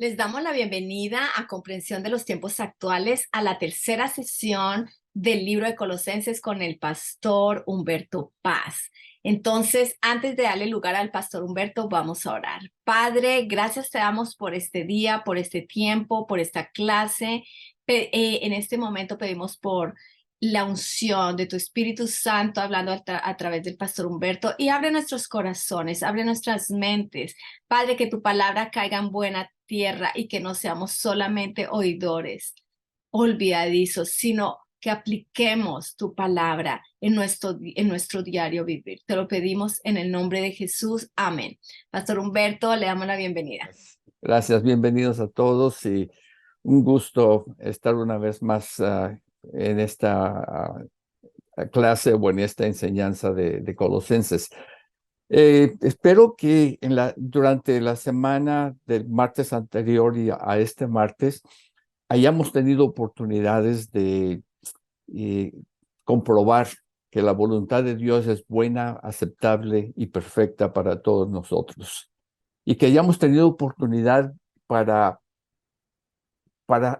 Les damos la bienvenida a Comprensión de los Tiempos Actuales a la tercera sesión del libro de Colosenses con el pastor Humberto Paz. Entonces, antes de darle lugar al pastor Humberto, vamos a orar. Padre, gracias te damos por este día, por este tiempo, por esta clase. En este momento pedimos por la unción de tu Espíritu Santo hablando a través del pastor Humberto y abre nuestros corazones, abre nuestras mentes. Padre, que tu palabra caiga en buena tierra y que no seamos solamente oidores olvidadizos, sino que apliquemos tu palabra en nuestro diario vivir. Te lo pedimos en el nombre de Jesús. Amén. Pastor Humberto, le damos la bienvenida. Gracias, bienvenidos a todos y un gusto estar una vez más en esta clase o en esta enseñanza de Colosenses. Espero que durante la semana del martes anterior y a este martes hayamos tenido oportunidades de comprobar que la voluntad de Dios es buena, aceptable y perfecta para todos nosotros. Y que hayamos tenido oportunidad para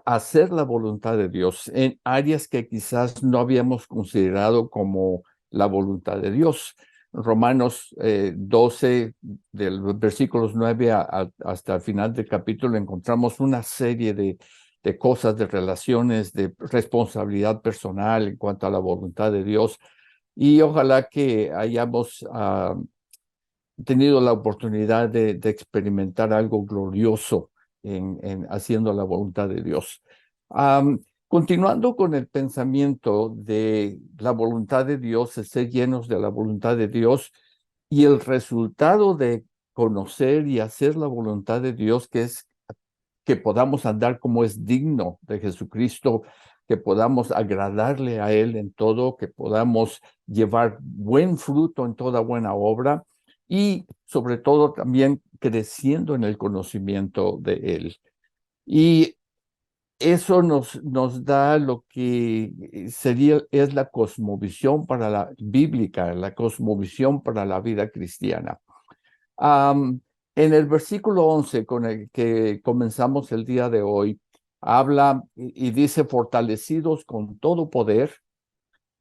hacer la voluntad de Dios en áreas que quizás no habíamos considerado como la voluntad de Dios. Romanos 12, del versículos 9 hasta el final del capítulo, encontramos una serie de cosas, de relaciones, de responsabilidad personal en cuanto a la voluntad de Dios. Y ojalá que hayamos tenido la oportunidad de experimentar algo glorioso en haciendo la voluntad de Dios. Continuando con el pensamiento de la voluntad de Dios, de ser llenos de la voluntad de Dios y el resultado de conocer y hacer la voluntad de Dios, que es que podamos andar como es digno de Jesucristo, que podamos agradarle a Él en todo, que podamos llevar buen fruto en toda buena obra y sobre todo también creciendo en el conocimiento de Él. Y eso nos da lo que es la cosmovisión para la bíblica, la cosmovisión para la vida cristiana. En el versículo 11 con el que comenzamos el día de hoy, habla y dice, fortalecidos con todo poder,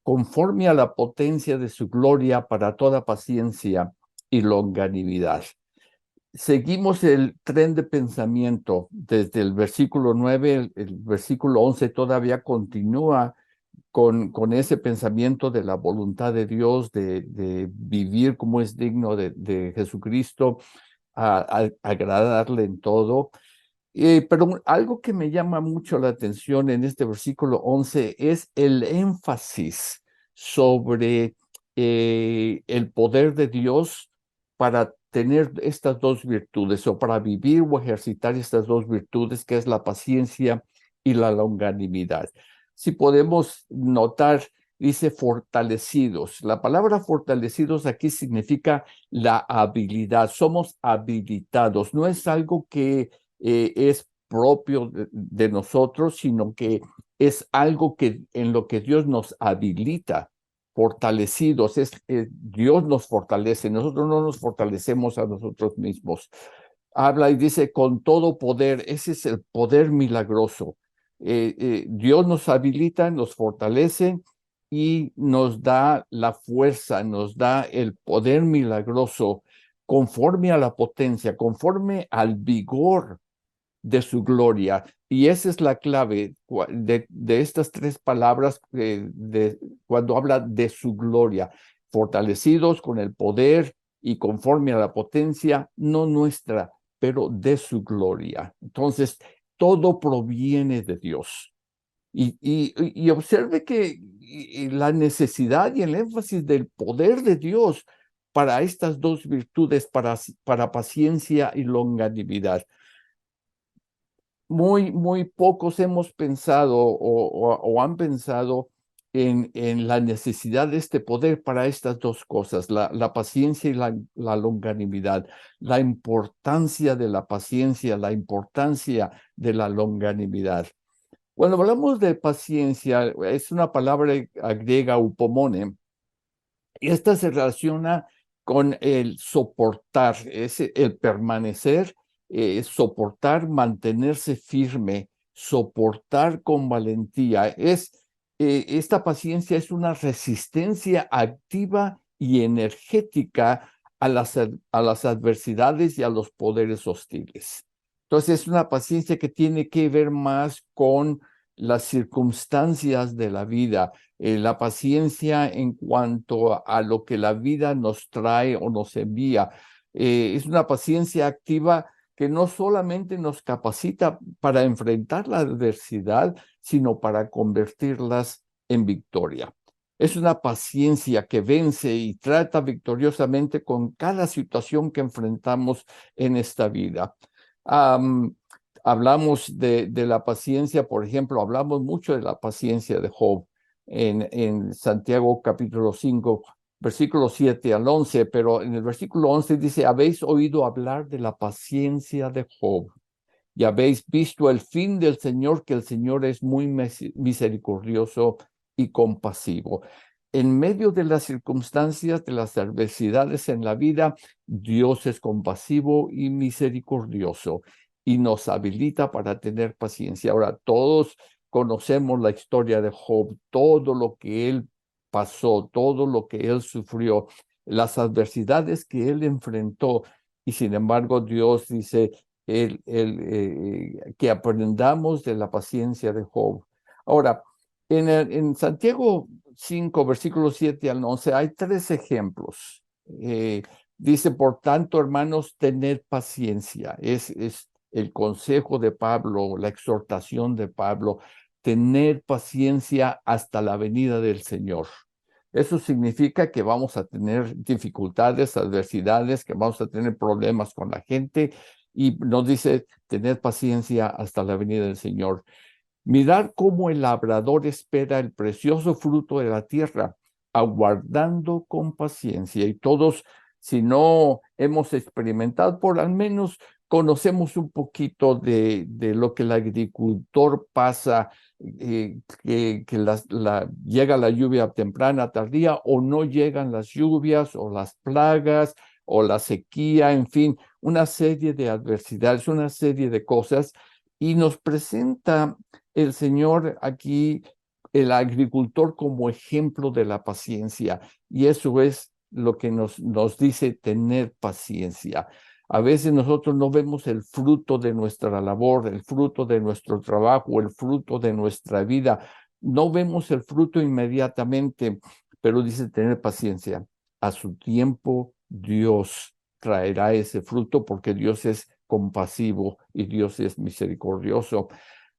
conforme a la potencia de su gloria para toda paciencia y longanimidad. Seguimos el tren de pensamiento desde el versículo 9, el versículo 11 todavía continúa con ese pensamiento de la voluntad de Dios, de vivir como es digno de Jesucristo, a agradarle en todo. Pero algo que me llama mucho la atención en este versículo 11 es el énfasis sobre el poder de Dios para tener estas dos virtudes o para vivir o ejercitar estas dos virtudes, que es la paciencia y la longanimidad. Si podemos notar, dice fortalecidos. La palabra fortalecidos aquí significa la habilidad. Somos habilitados. No es algo que es propio de nosotros, sino que es algo que en lo que Dios nos habilita, fortalecidos. Dios nos fortalece, nosotros no nos fortalecemos a nosotros mismos. Habla y dice con todo poder, ese es el poder milagroso. Dios nos habilita, nos fortalece y nos da la fuerza, nos da el poder milagroso conforme a la potencia, conforme al vigor de su gloria. Y esa es la clave de estas tres palabras cuando habla de su gloria. Fortalecidos con el poder y conforme a la potencia, no nuestra, pero de su gloria. Entonces, todo proviene de Dios. Y observe que la necesidad y el énfasis del poder de Dios para estas dos virtudes, para paciencia y longanimidad. Muy pocos hemos pensado o han pensado en la necesidad de este poder para estas dos cosas, la paciencia y la longanimidad, la importancia de la paciencia, la importancia de la longanimidad. Cuando hablamos de paciencia, es una palabra griega upomone, y esta se relaciona con el soportar, es el permanecer soportar, mantenerse firme, soportar con valentía. Esta paciencia es una resistencia activa y energética a las adversidades y a los poderes hostiles. Entonces, es una paciencia que tiene que ver más con las circunstancias de la vida, la paciencia en cuanto a lo que la vida nos trae o nos envía. Es una paciencia activa que no solamente nos capacita para enfrentar la adversidad, sino para convertirlas en victoria. Es una paciencia que vence y trata victoriosamente con cada situación que enfrentamos en esta vida. Hablamos de la paciencia, por ejemplo, hablamos mucho de la paciencia de Job en Santiago capítulo 5, versículos 7 al 11, pero en el versículo 11 dice, habéis oído hablar de la paciencia de Job y habéis visto el fin del Señor, que el Señor es muy misericordioso y compasivo. En medio de las circunstancias, de las adversidades en la vida, Dios es compasivo y misericordioso y nos habilita para tener paciencia. Ahora, todos conocemos la historia de Job, todo lo que él pasó, todo lo que él sufrió, las adversidades que él enfrentó, y sin embargo Dios dice que aprendamos de la paciencia de Job. Ahora, en Santiago 5, versículos 7 al 11, hay tres ejemplos. Dice, por tanto, hermanos, tened paciencia. Es el consejo de Pablo, la exhortación de Pablo, tener paciencia hasta la venida del Señor. Eso significa que vamos a tener dificultades, adversidades, que vamos a tener problemas con la gente, y nos dice tener paciencia hasta la venida del Señor. Mirar cómo el labrador espera el precioso fruto de la tierra, aguardando con paciencia. Y todos, si no hemos experimentado, por al menos conocemos un poquito de lo que el agricultor pasa, que llega la lluvia temprana, tardía, o no llegan las lluvias, o las plagas, o la sequía, en fin, una serie de adversidades, una serie de cosas, y nos presenta el Señor aquí, el agricultor, como ejemplo de la paciencia, y eso es lo que nos dice tener paciencia. A veces nosotros no vemos el fruto de nuestra labor, el fruto de nuestro trabajo, el fruto de nuestra vida. No vemos el fruto inmediatamente, pero dice tener paciencia. A su tiempo Dios traerá ese fruto, porque Dios es compasivo y Dios es misericordioso.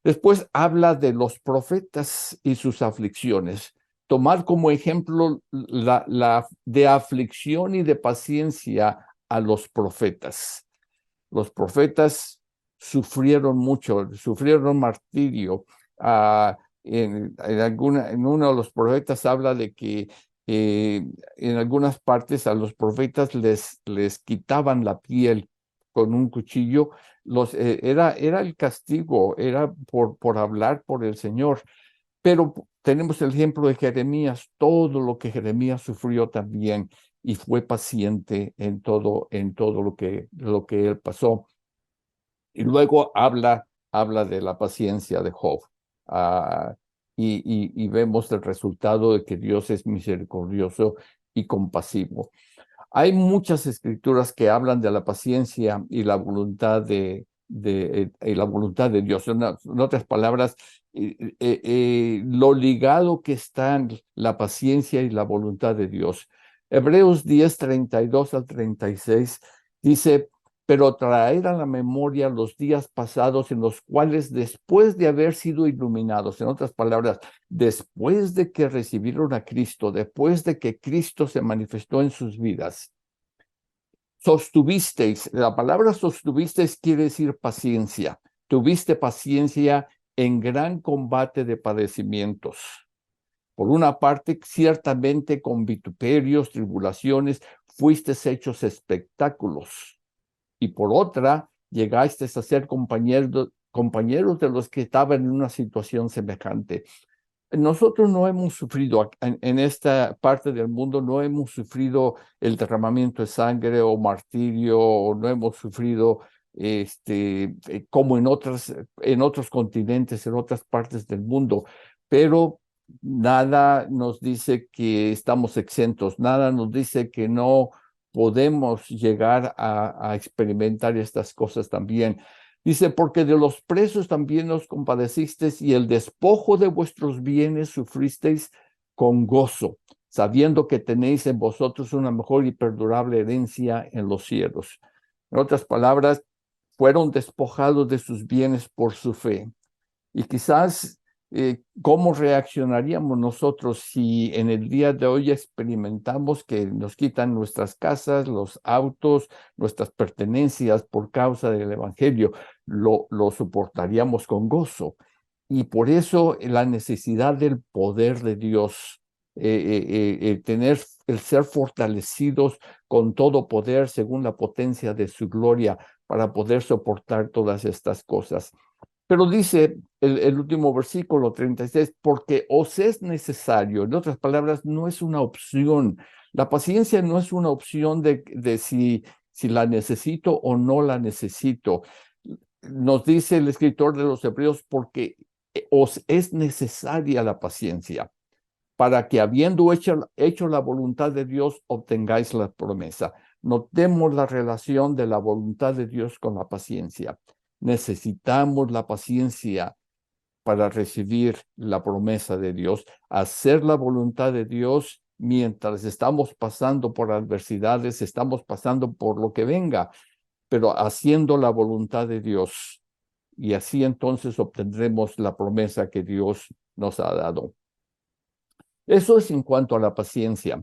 Después habla de los profetas y sus aflicciones. Tomar como ejemplo la de aflicción y de paciencia a los profetas. Los profetas sufrieron mucho, sufrieron martirio. En uno de los profetas habla de que en algunas partes a los profetas les quitaban la piel con un cuchillo. Era el castigo, era por hablar por el Señor. Pero tenemos el ejemplo de Jeremías, todo lo que Jeremías sufrió también, y fue paciente en todo lo que él pasó. Y luego habla de la paciencia de Job. Ah, y vemos el resultado de que Dios es misericordioso y compasivo. Hay muchas escrituras que hablan de la paciencia y la voluntad la voluntad de Dios. En otras palabras, lo ligado que están la paciencia y la voluntad de Dios. Hebreos 10, 32 al 36 dice, pero traer a la memoria los días pasados en los cuales, después de haber sido iluminados, en otras palabras, después de que recibieron a Cristo, después de que Cristo se manifestó en sus vidas, sostuvisteis. La palabra sostuvisteis quiere decir paciencia. Tuviste paciencia en gran combate de padecimientos. Por una parte, ciertamente con vituperios, tribulaciones, fuisteis hechos espectáculos. Y por otra, llegasteis a ser compañeros de los que estaban en una situación semejante. Nosotros no hemos sufrido en esta parte del mundo, no hemos sufrido el derramamiento de sangre o martirio, o no hemos sufrido como en otros continentes, en otras partes del mundo, pero nada nos dice que estamos exentos, nada nos dice que no podemos llegar a experimentar estas cosas también. Dice, porque de los presos también os compadecisteis y el despojo de vuestros bienes sufristeis con gozo, sabiendo que tenéis en vosotros una mejor y perdurable herencia en los cielos. En otras palabras, fueron despojados de sus bienes por su fe. Y quizás, ¿cómo reaccionaríamos nosotros si en el día de hoy experimentamos que nos quitan nuestras casas, los autos, nuestras pertenencias por causa del Evangelio? Lo soportaríamos con gozo. Y por eso la necesidad del poder de Dios, el ser fortalecidos con todo poder según la potencia de su gloria para poder soportar todas estas cosas. Pero dice el último versículo 36, porque os es necesario, en otras palabras, no es una opción. La paciencia no es una opción de si la necesito o no la necesito. Nos dice el escritor de los Hebreos, porque os es necesaria la paciencia, para que habiendo hecho la voluntad de Dios, obtengáis la promesa. Notemos la relación de la voluntad de Dios con la paciencia. Necesitamos la paciencia para recibir la promesa de Dios, hacer la voluntad de Dios mientras estamos pasando por adversidades, estamos pasando por lo que venga, pero haciendo la voluntad de Dios. Y así entonces obtendremos la promesa que Dios nos ha dado. Eso es en cuanto a la paciencia.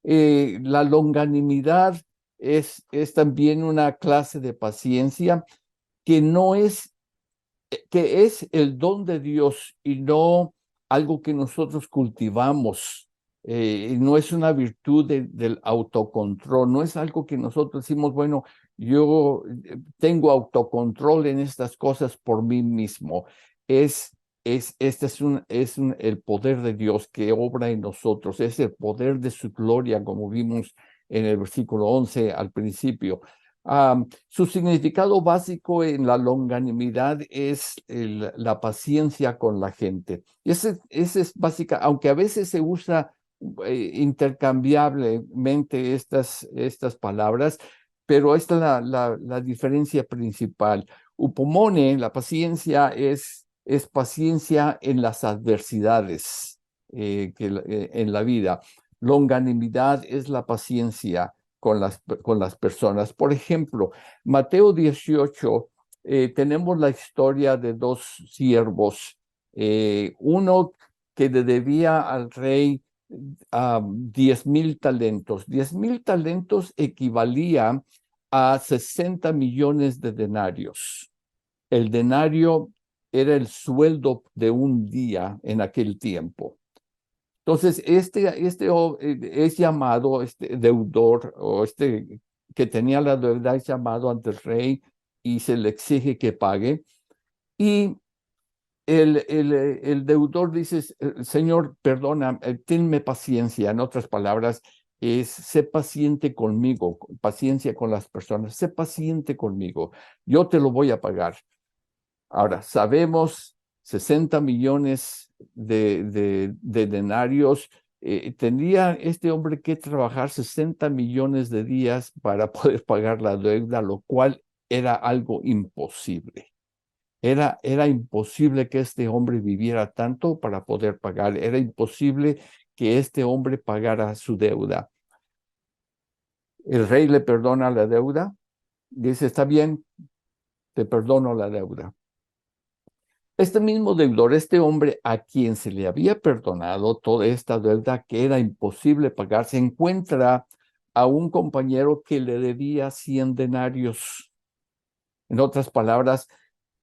La longanimidad es también una clase de paciencia que no es, que es el don de Dios y no algo que nosotros cultivamos. No es una virtud del autocontrol, no es algo que nosotros decimos, bueno, yo tengo autocontrol en estas cosas por mí mismo. Este es el poder de Dios que obra en nosotros, es el poder de su gloria, como vimos en el versículo 11 al principio. Su significado básico en la longanimidad es la paciencia con la gente. Ese es básica, aunque a veces se usa intercambiablemente estas palabras, pero esta es la diferencia principal. Upomone, la paciencia es paciencia en las adversidades en la vida. Longanimidad es la paciencia con las personas. Por ejemplo, Mateo 18, tenemos la historia de dos siervos, uno que le debía al rey 10,000 talentos. 10,000 talentos equivalía a 60 millones de denarios. El denario era el sueldo de un día en aquel tiempo. Entonces, es llamado, este deudor o que tenía la deuda es llamado ante el rey y se le exige que pague. Y el deudor dice, Señor, perdona, tenme paciencia. En otras palabras, sé paciente conmigo, paciencia con las personas, sé paciente conmigo, yo te lo voy a pagar. Ahora, sabemos 60 millones de denarios. Tendría este hombre que trabajar 60 millones de días para poder pagar la deuda, lo cual era algo imposible. Era imposible que este hombre viviera tanto para poder pagar. Era imposible que este hombre pagara su deuda. El rey le perdona la deuda. Dice, está bien, te perdono la deuda. Este mismo deudor, este hombre a quien se le había perdonado toda esta deuda que era imposible pagar, se encuentra a un compañero que le debía 100 denarios. En otras palabras,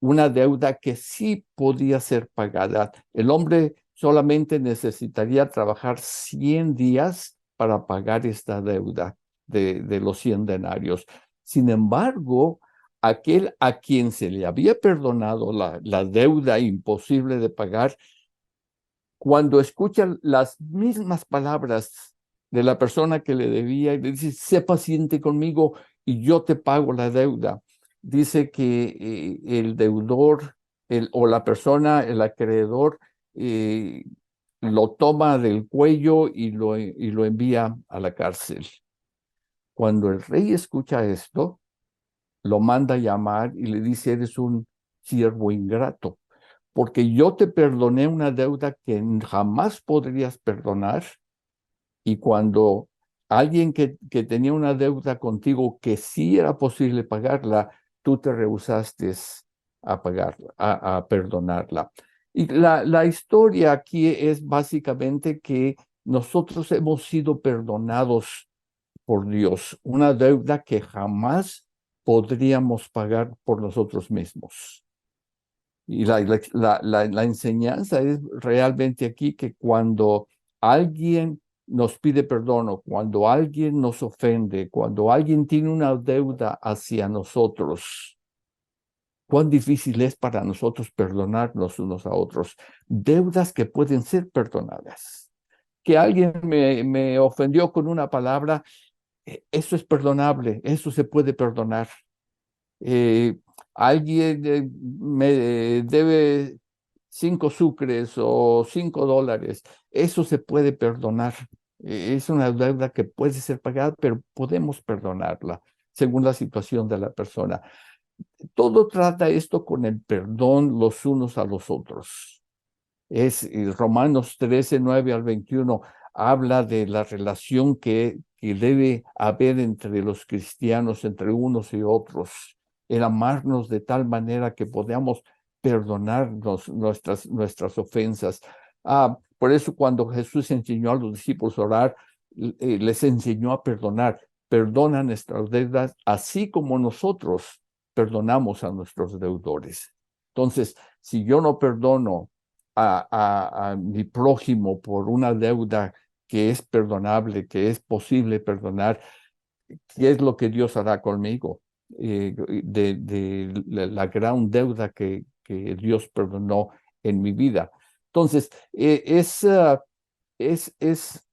una deuda que sí podía ser pagada. El hombre solamente necesitaría trabajar 100 días para pagar esta deuda de los 100 denarios. Sin embargo, aquel a quien se le había perdonado la deuda imposible de pagar, cuando escucha las mismas palabras de la persona que le debía y le dice, sé paciente conmigo y yo te pago la deuda. dice que el deudor o la persona, el acreedor, lo toma del cuello y lo envía a la cárcel. Cuando el rey escucha esto, lo manda a llamar y le dice: eres un siervo ingrato, porque yo te perdoné una deuda que jamás podrías perdonar, y cuando alguien que tenía una deuda contigo que sí era posible pagarla, tú te rehusaste a pagarla, a perdonarla. Y la historia aquí es básicamente que nosotros hemos sido perdonados por Dios, una deuda que jamás podríamos pagar por nosotros mismos. Y la enseñanza es realmente aquí que cuando alguien nos pide perdón, o cuando alguien nos ofende, cuando alguien tiene una deuda hacia nosotros, cuán difícil es para nosotros perdonarnos unos a otros. Deudas que pueden ser perdonadas. Que alguien me ofendió con una palabra, eso es perdonable, eso se puede perdonar. Eh, alguien me debe 5 sucres o $5, eso se puede perdonar. Es una deuda que puede ser pagada, pero podemos perdonarla según la situación de la persona. Todo trata esto con el perdón los unos a los otros. Romanos 13, 9 al 21 habla de la relación que debe haber entre los cristianos, entre unos y otros, el amarnos de tal manera que podamos perdonarnos nuestras ofensas. Por eso cuando Jesús enseñó a los discípulos a orar, les enseñó a perdonar. Perdona nuestras deudas, así como nosotros perdonamos a nuestros deudores. Entonces, si yo no perdono a mi prójimo por una deuda que es perdonable, que es posible perdonar, ¿qué es lo que Dios hará conmigo? De la gran deuda que Dios perdonó en mi vida. Entonces, es, es,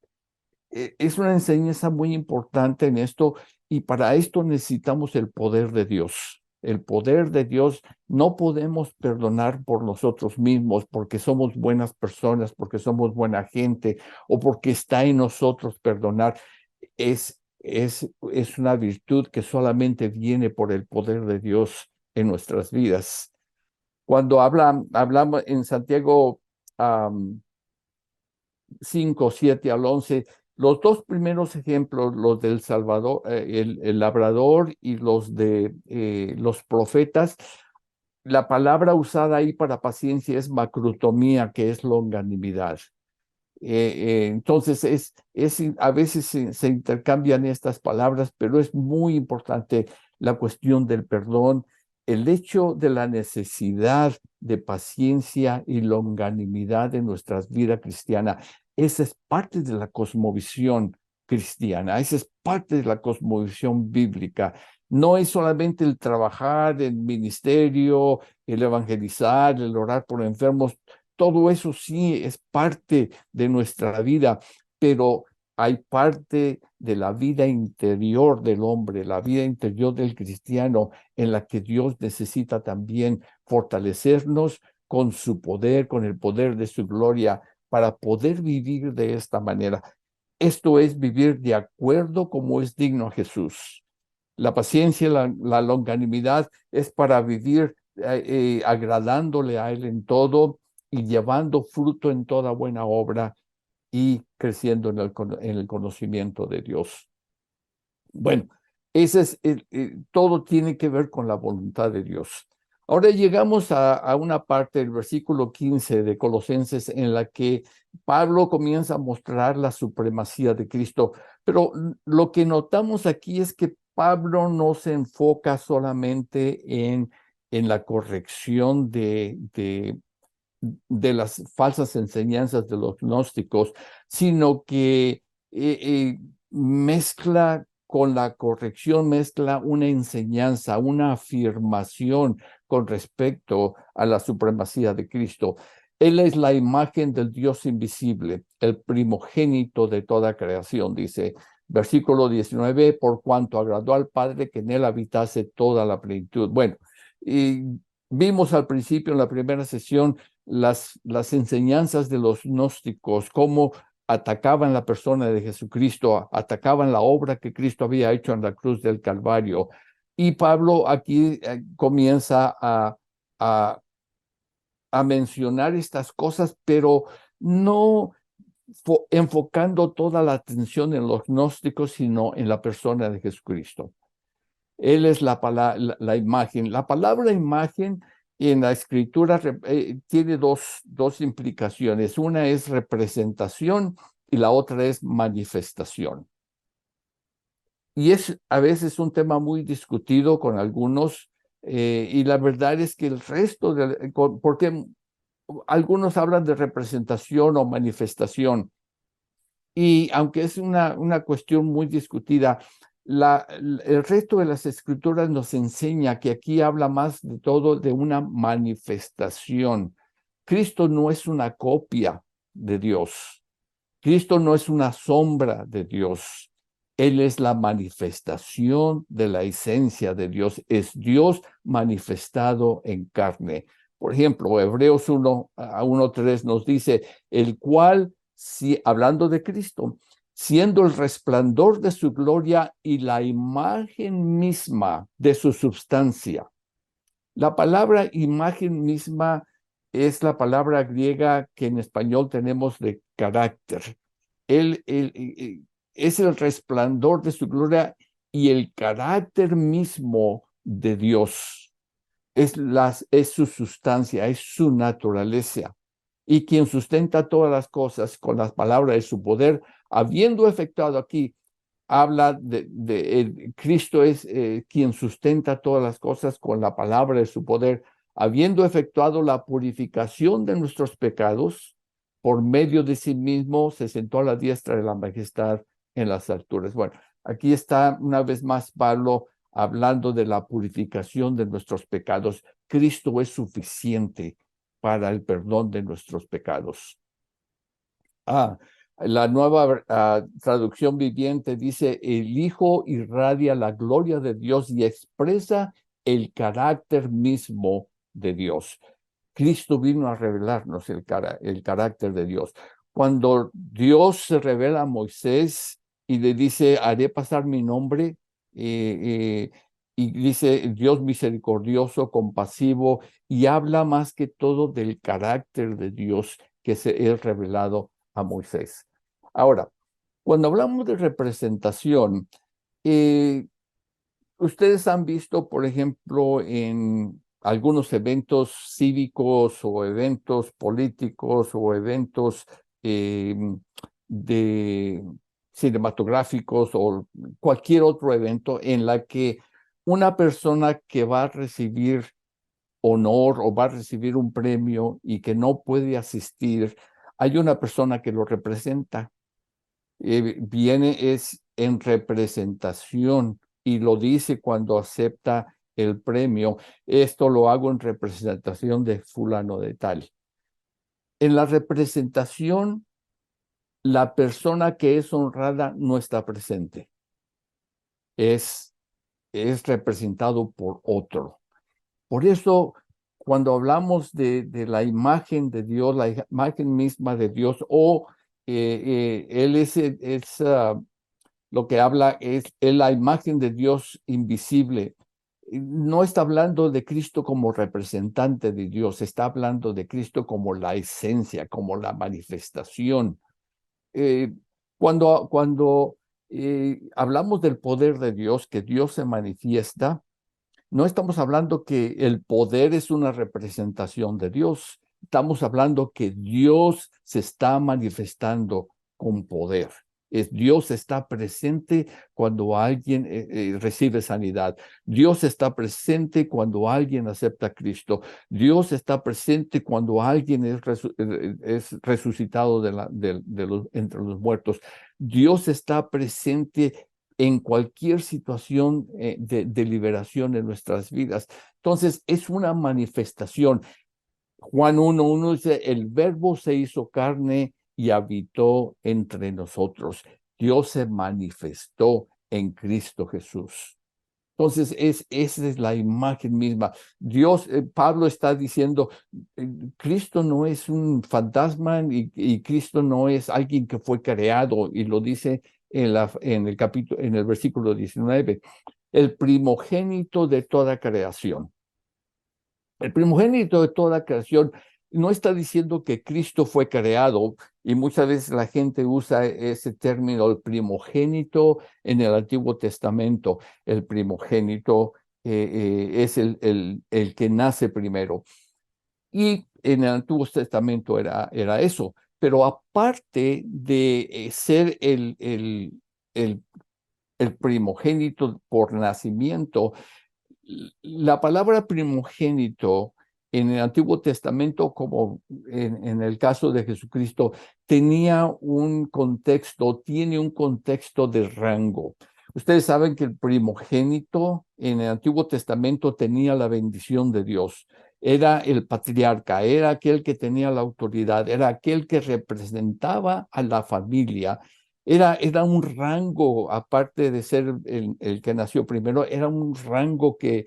es una enseñanza muy importante en esto, y para esto necesitamos el poder de Dios. El poder de Dios. No podemos perdonar por nosotros mismos, porque somos buenas personas, porque somos buena gente, o porque está en nosotros perdonar. Es una virtud que solamente viene por el poder de Dios en nuestras vidas. Cuando hablamos en Santiago 5, 7 al 11, los dos primeros ejemplos, los del Salvador, el labrador, y los de los profetas, la palabra usada ahí para paciencia es macrotomía, que es longanimidad. Entonces, a veces se intercambian estas palabras, pero es muy importante la cuestión del perdón, el hecho de la necesidad de paciencia y longanimidad en nuestras vidas cristianas. Esa es parte de la cosmovisión cristiana, esa es parte de la cosmovisión bíblica. No es solamente el trabajar, el ministerio, el evangelizar, el orar por enfermos. Todo eso sí es parte de nuestra vida, pero hay parte de la vida interior del hombre, la vida interior del cristiano, en la que Dios necesita también fortalecernos con su poder, con el poder de su gloria, para poder vivir de esta manera. Esto es vivir de acuerdo como es digno a Jesús. La paciencia, la longanimidad es para vivir agradándole a Él en todo, y llevando fruto en toda buena obra, y creciendo en el conocimiento de Dios. Bueno, todo tiene que ver con la voluntad de Dios. Ahora llegamos a una parte del versículo 15 de Colosenses en la que Pablo comienza a mostrar la supremacía de Cristo, pero lo que notamos aquí es que Pablo no se enfoca solamente en la corrección de las falsas enseñanzas de los gnósticos, sino que mezcla con la corrección, mezcla una enseñanza, una afirmación con respecto a la supremacía de Cristo. Él es la imagen del Dios invisible, el primogénito de toda creación, dice. Versículo 19, por cuanto agradó al Padre que en él habitase toda la plenitud. Bueno, y vimos al principio en la primera sesión las enseñanzas de los gnósticos, cómo atacaban la persona de Jesucristo, atacaban la obra que Cristo había hecho en la cruz del Calvario. Y Pablo aquí comienza a mencionar estas cosas, pero no enfocando toda la atención en los gnósticos, sino en la persona de Jesucristo. Él es la imagen. La palabra imagen en la escritura tiene dos implicaciones. Una es representación y la otra es manifestación. Y es a veces un tema muy discutido con algunos, y la verdad es que el resto, porque algunos hablan de representación o manifestación, y aunque es una cuestión muy discutida, el resto de las escrituras nos enseña que aquí habla más de todo de una manifestación. Cristo no es una copia de Dios. Cristo no es una sombra de Dios. Él es la manifestación de la esencia de Dios. Es Dios manifestado en carne. Por ejemplo, Hebreos 1:3 nos dice, el cual, hablando de Cristo, siendo el resplandor de su gloria y la imagen misma de su substancia. La palabra imagen misma es la palabra griega que en español tenemos de carácter. Él es el resplandor de su gloria y el carácter mismo de Dios. Es su sustancia, es su naturaleza. Y quien sustenta todas las cosas con las palabras de su poder, habiendo efectuado aquí, habla de Cristo es quien sustenta todas las cosas con la palabra de su poder, habiendo efectuado la purificación de nuestros pecados, por medio de sí mismo se sentó a la diestra de la majestad en las alturas. Bueno, aquí está una vez más Pablo hablando de la purificación de nuestros pecados. Cristo es suficiente para el perdón de nuestros pecados. La nueva traducción viviente dice, el Hijo irradia la gloria de Dios y expresa el carácter mismo de Dios. Cristo vino a revelarnos el carácter de Dios. Cuando Dios se revela a Moisés y le dice, haré pasar mi nombre, y dice Dios misericordioso, compasivo, y habla más que todo del carácter de Dios que se es revelado a Moisés. Ahora, cuando hablamos de representación, ustedes han visto, por ejemplo, en algunos eventos cívicos o eventos políticos o eventos de cinematográficos o cualquier otro evento en la que una persona que va a recibir honor o va a recibir un premio y que no puede asistir, hay una persona que lo representa. Viene es en representación y lo dice cuando acepta el premio. Esto lo hago en representación de fulano de tal. En la representación, la persona que es honrada no está presente. Es representado por otro. Por eso, cuando hablamos de la imagen de Dios, la imagen misma de Dios, o Él es lo que habla es la imagen de Dios invisible. No está hablando de Cristo como representante de Dios, está hablando de Cristo como la esencia, como la manifestación. Eh, cuando hablamos del poder de Dios, que Dios se manifiesta, no estamos hablando que el poder es una representación de Dios. Estamos hablando que Dios se está manifestando con poder. Dios está presente cuando alguien recibe sanidad. Dios está presente cuando alguien acepta a Cristo. Dios está presente cuando alguien es resucitado entre los muertos. Dios está presente en cualquier situación de liberación en nuestras vidas. Entonces, es una manifestación. Juan 1:1 dice, el verbo se hizo carne y habitó entre nosotros. Dios se manifestó en Cristo Jesús. Entonces, esa es la imagen misma. Dios, Pablo está diciendo, Cristo no es un fantasma y Cristo no es alguien que fue creado, y lo dice en el capítulo, en el versículo 19, el primogénito de toda creación. El primogénito de toda creación no está diciendo que Cristo fue creado, y muchas veces la gente usa ese término, el primogénito, en el Antiguo Testamento. El primogénito es el que nace primero. Y en el Antiguo Testamento era eso. Pero aparte de ser el primogénito por nacimiento, la palabra primogénito en el Antiguo Testamento, como en el caso de Jesucristo, tiene un contexto de rango. Ustedes saben que el primogénito en el Antiguo Testamento tenía la bendición de Dios. Era el patriarca, era aquel que tenía la autoridad, era aquel que representaba a la familia. Era un rango, aparte de ser el que nació primero, era un rango que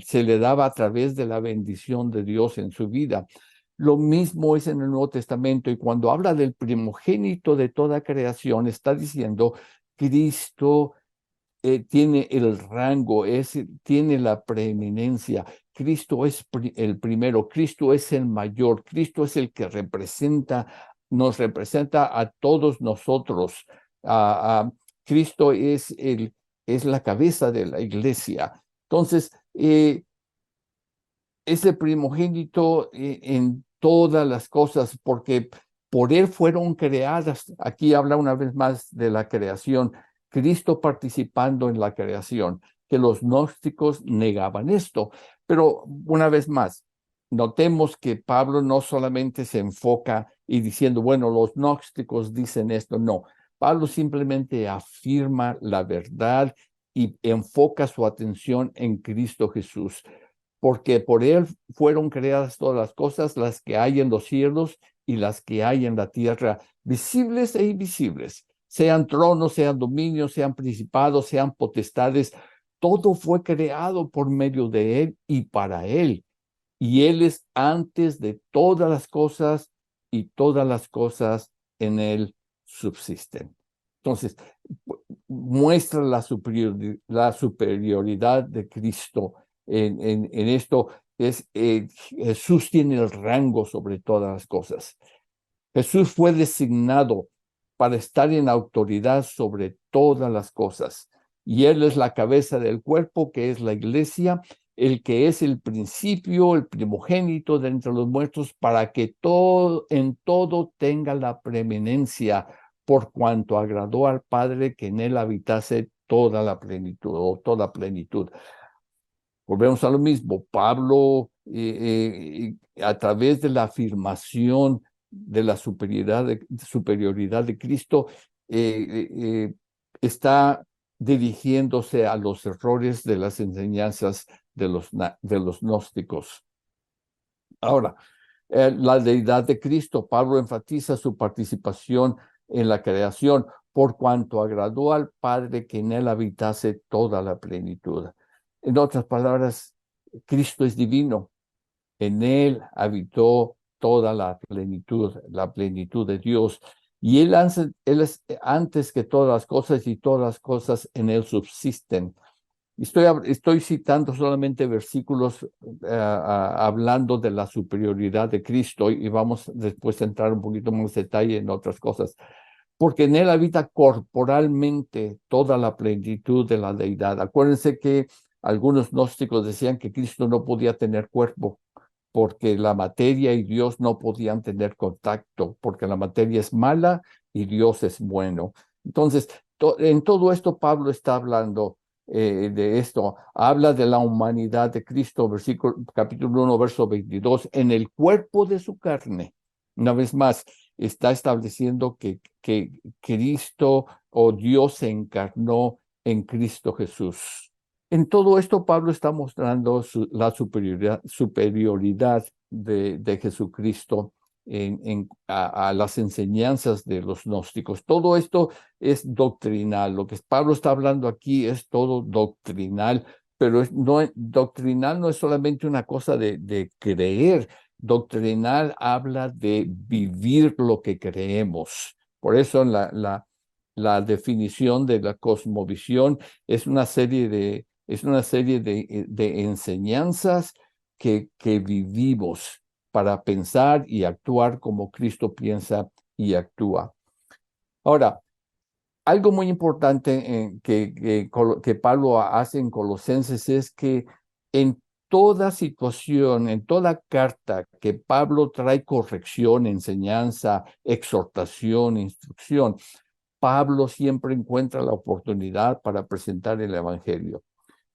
se le daba a través de la bendición de Dios en su vida. Lo mismo es en el Nuevo Testamento, y cuando habla del primogénito de toda creación, está diciendo Cristo tiene el rango, tiene la preeminencia. Cristo es el primero, Cristo es el mayor, Cristo es el que nos representa a todos nosotros. Cristo es la cabeza de la iglesia. Entonces, ese primogénito en todas las cosas, porque por él fueron creadas. Aquí habla una vez más de la creación, Cristo participando en la creación, que los gnósticos negaban esto. Pero una vez más, notemos que Pablo no solamente se enfoca y diciendo, bueno, los gnósticos dicen esto, no. Pablo simplemente afirma la verdad y enfoca su atención en Cristo Jesús, porque por él fueron creadas todas las cosas, las que hay en los cielos y las que hay en la tierra, visibles e invisibles, sean tronos, sean dominios, sean principados, sean potestades. Todo fue creado por medio de él y para él. Y él es antes de todas las cosas, y todas las cosas en él subsisten. Entonces, muestra la superioridad de Cristo en esto. Jesús tiene el rango sobre todas las cosas. Jesús fue designado para estar en autoridad sobre todas las cosas. Y él es la cabeza del cuerpo, que es la iglesia, el que es el principio, el primogénito de entre los muertos, para que en todo tenga la preeminencia, por cuanto agradó al Padre que en él habitase toda la plenitud, o toda plenitud. Volvemos a lo mismo. Pablo, a través de la afirmación de la superioridad de Cristo, está dirigiéndose a los errores de las enseñanzas de los gnósticos. Ahora, la deidad de Cristo. Pablo enfatiza su participación en la creación, por cuanto agradó al Padre que en él habitase toda la plenitud. En otras palabras, Cristo es divino. En él habitó toda la plenitud de Dios. Y él es antes que todas las cosas, y todas las cosas en él subsisten. Estoy citando solamente versículos hablando de la superioridad de Cristo, y vamos después a entrar un poquito más en detalle en otras cosas, porque en él habita corporalmente toda la plenitud de la deidad. Acuérdense que algunos gnósticos decían que Cristo no podía tener cuerpo, porque la materia y Dios no podían tener contacto, porque la materia es mala y Dios es bueno. Entonces, en todo esto Pablo está hablando de esto. Habla de la humanidad de Cristo, capítulo 1, verso 22, en el cuerpo de su carne. Una vez más, está estableciendo que Cristo o Dios se encarnó en Cristo Jesús. En todo esto, Pablo está mostrando la superioridad de Jesucristo a las enseñanzas de los gnósticos. Todo esto es doctrinal. Lo que Pablo está hablando aquí es todo doctrinal, pero doctrinal no es solamente una cosa de creer. Doctrinal habla de vivir lo que creemos. Por eso la definición de la cosmovisión es una serie de enseñanzas que vivimos para pensar y actuar como Cristo piensa y actúa. Ahora, algo muy importante que Pablo hace en Colosenses es que en toda situación, en toda carta que Pablo trae corrección, enseñanza, exhortación, instrucción, Pablo siempre encuentra la oportunidad para presentar el Evangelio.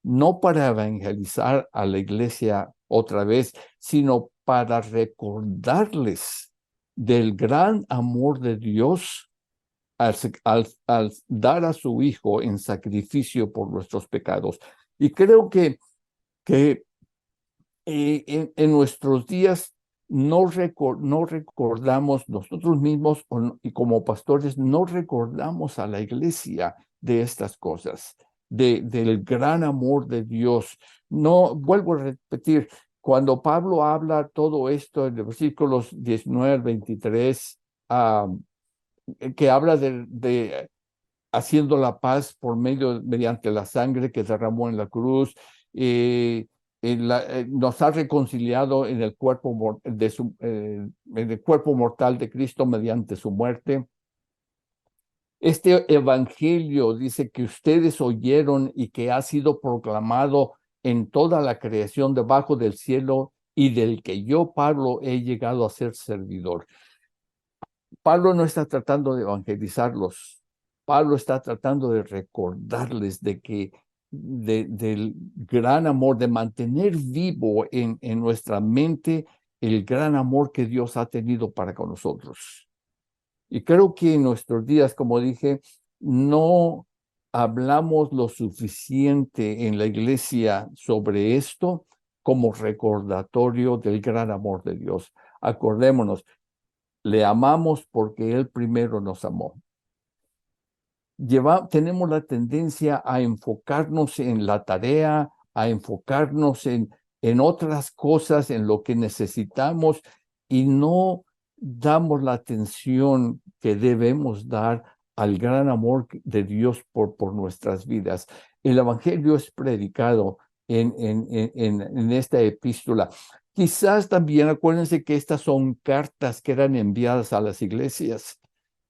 No para evangelizar a la iglesia otra vez, sino para recordarles del gran amor de Dios al dar a su Hijo en sacrificio por nuestros pecados. Y creo que en nuestros días no recordamos nosotros mismos y como pastores no recordamos a la iglesia de estas cosas, del gran amor de Dios. No, vuelvo a repetir, cuando Pablo habla todo esto en los versículos 19 al 23, que habla de haciendo la paz mediante la sangre que derramó en la cruz, nos ha reconciliado en el cuerpo en el cuerpo mortal de Cristo mediante su muerte. Este evangelio dice que ustedes oyeron y que ha sido proclamado en toda la creación debajo del cielo y del que yo, Pablo, he llegado a ser servidor. Pablo no está tratando de evangelizarlos. Pablo está tratando de recordarles del gran amor, de mantener vivo en nuestra mente el gran amor que Dios ha tenido para con nosotros. Y creo que en nuestros días, como dije, no hablamos lo suficiente en la iglesia sobre esto como recordatorio del gran amor de Dios. Acordémonos, le amamos porque Él primero nos amó. Tenemos la tendencia a enfocarnos en la tarea, a enfocarnos en otras cosas, en lo que necesitamos y no damos la atención que debemos dar al gran amor de Dios por nuestras vidas. El Evangelio es predicado en esta epístola. Quizás también acuérdense que estas son cartas que eran enviadas a las iglesias,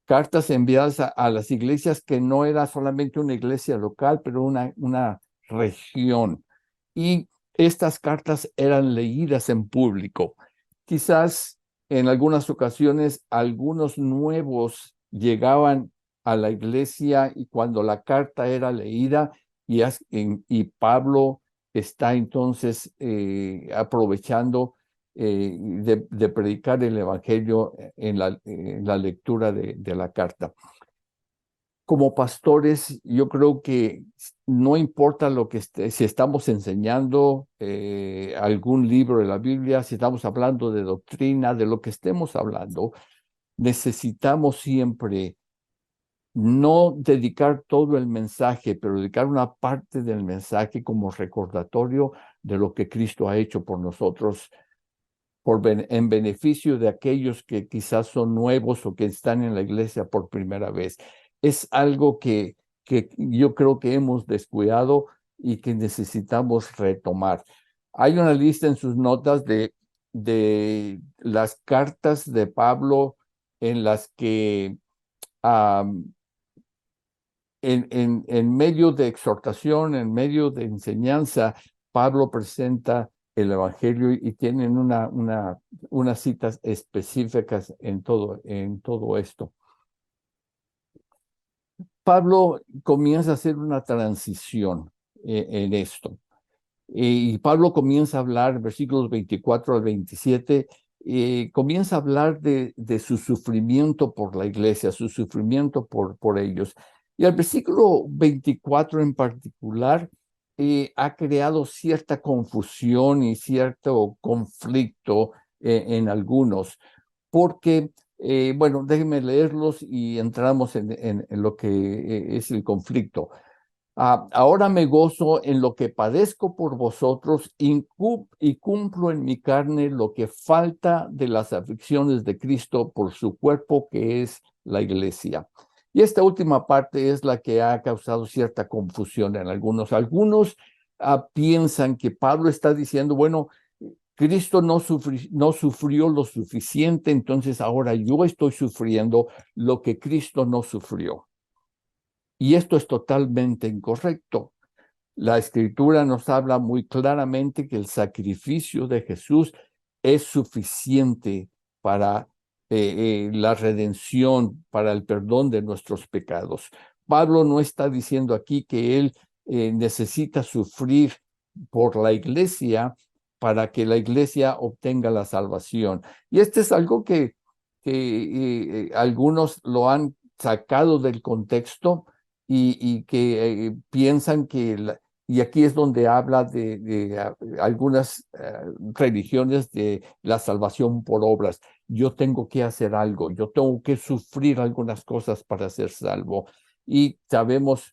cartas enviadas a las iglesias que no era solamente una iglesia local, pero una región. Y estas cartas eran leídas en público. Quizás en algunas ocasiones algunos nuevos llegaban a la iglesia y cuando la carta era leída y Pablo está entonces aprovechando de predicar el evangelio en la lectura de la carta. Como pastores, yo creo que no importa lo que si estamos enseñando algún libro de la Biblia, si estamos hablando de doctrina, de lo que estemos hablando, necesitamos siempre no dedicar todo el mensaje, pero dedicar una parte del mensaje como recordatorio de lo que Cristo ha hecho por nosotros, en beneficio de aquellos que quizás son nuevos o que están en la iglesia por primera vez. Es algo que yo creo que hemos descuidado y que necesitamos retomar. Hay una lista en sus notas de las cartas de Pablo en las que en medio de exhortación, en medio de enseñanza, Pablo presenta el Evangelio y tienen unas citas específicas en todo esto. Pablo comienza a hacer una transición en esto. Y Pablo comienza a hablar, versículos 24 al 27, comienza a hablar de su sufrimiento por la iglesia, su sufrimiento por ellos. Y el versículo 24 en particular ha creado cierta confusión y cierto conflicto en algunos, porque, bueno, déjenme leerlos y entramos en lo que es el conflicto. Ahora me gozo en lo que padezco por vosotros y cumplo en mi carne lo que falta de las aflicciones de Cristo por su cuerpo, que es la iglesia. Y esta última parte es la que ha causado cierta confusión en algunos. Algunos piensan que Pablo está diciendo, bueno, Cristo no sufrió lo suficiente, entonces ahora yo estoy sufriendo lo que Cristo no sufrió. Y esto es totalmente incorrecto. La Escritura nos habla muy claramente que el sacrificio de Jesús es suficiente para la redención, para el perdón de nuestros pecados. Pablo no está diciendo aquí que él necesita sufrir por la iglesia para que la iglesia obtenga la salvación. Y este es algo que algunos lo han sacado del contexto y que piensan que y aquí es donde habla de algunas religiones de la salvación por obras. Yo tengo que hacer algo, yo tengo que sufrir algunas cosas para ser salvo. Y sabemos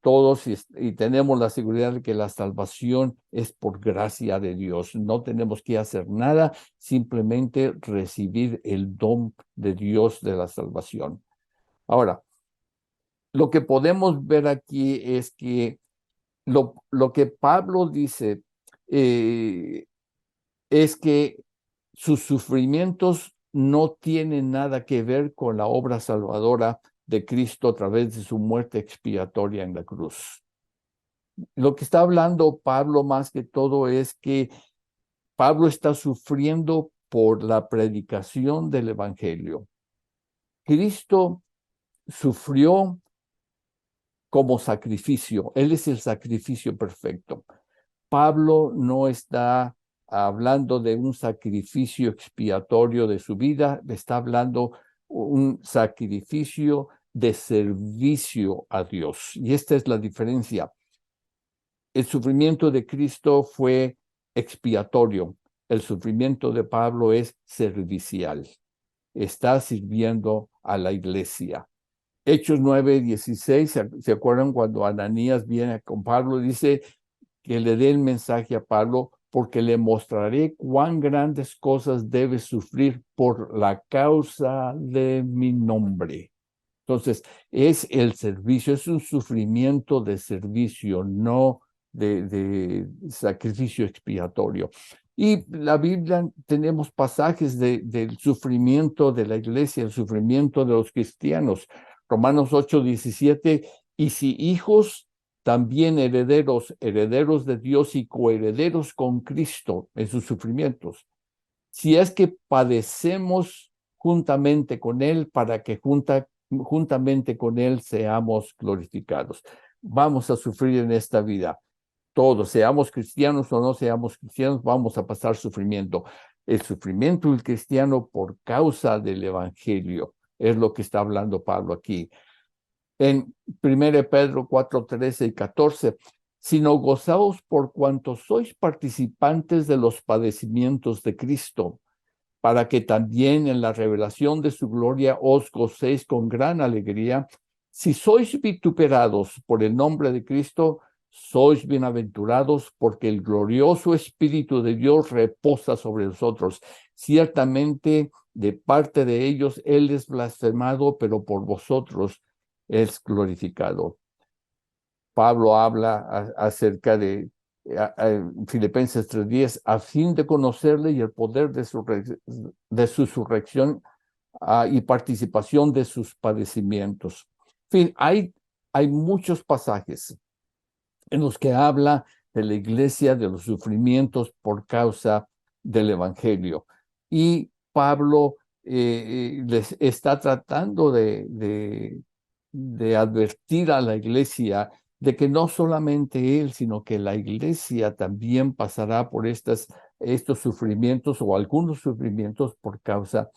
todos y tenemos la seguridad de que la salvación es por gracia de Dios. No tenemos que hacer nada, simplemente recibir el don de Dios de la salvación. Ahora, lo que podemos ver aquí es que lo que Pablo dice es que sus sufrimientos no tienen nada que ver con la obra salvadora de Cristo a través de su muerte expiatoria en la cruz. Lo que está hablando Pablo más que todo es que Pablo está sufriendo por la predicación del Evangelio. Cristo sufrió como sacrificio. Él es el sacrificio perfecto. Pablo no está hablando de un sacrificio expiatorio de su vida, está hablando un sacrificio de servicio a Dios. Y esta es la diferencia. El sufrimiento de Cristo fue expiatorio. El sufrimiento de Pablo es servicial. Está sirviendo a la iglesia. Hechos 9:16, ¿se acuerdan cuando Ananías viene con Pablo? Dice que le dé el mensaje a Pablo porque le mostraré cuán grandes cosas debe sufrir por la causa de mi nombre. Entonces, es el servicio, es un sufrimiento de servicio, no de sacrificio expiatorio. Y la Biblia tenemos pasajes del sufrimiento de la iglesia, el sufrimiento de los cristianos. Romanos 8:17, y si hijos, también herederos, herederos de Dios y coherederos con Cristo en sus sufrimientos. Si es que padecemos juntamente con Él para que juntamente con Él seamos glorificados. Vamos a sufrir en esta vida. Todos, seamos cristianos o no seamos cristianos, vamos a pasar sufrimiento. El sufrimiento del cristiano por causa del Evangelio es lo que está hablando Pablo aquí. En 1 Pedro 4:13 y 14, sino gozaos por cuanto sois participantes de los padecimientos de Cristo, para que también en la revelación de su gloria os gocéis con gran alegría. Si sois vituperados por el nombre de Cristo, sois bienaventurados, porque el glorioso Espíritu de Dios reposa sobre nosotros. Ciertamente, de parte de ellos, Él es blasfemado, pero por vosotros es glorificado. Pablo habla acerca de Filipenses 3:10, a fin de conocerle y el poder de su resurrección y participación de sus padecimientos. En fin, hay muchos pasajes en los que habla de la iglesia, de los sufrimientos por causa del Evangelio. Y Pablo les está tratando de advertir a la iglesia de que no solamente él, sino que la iglesia también pasará por estos sufrimientos o algunos sufrimientos por causa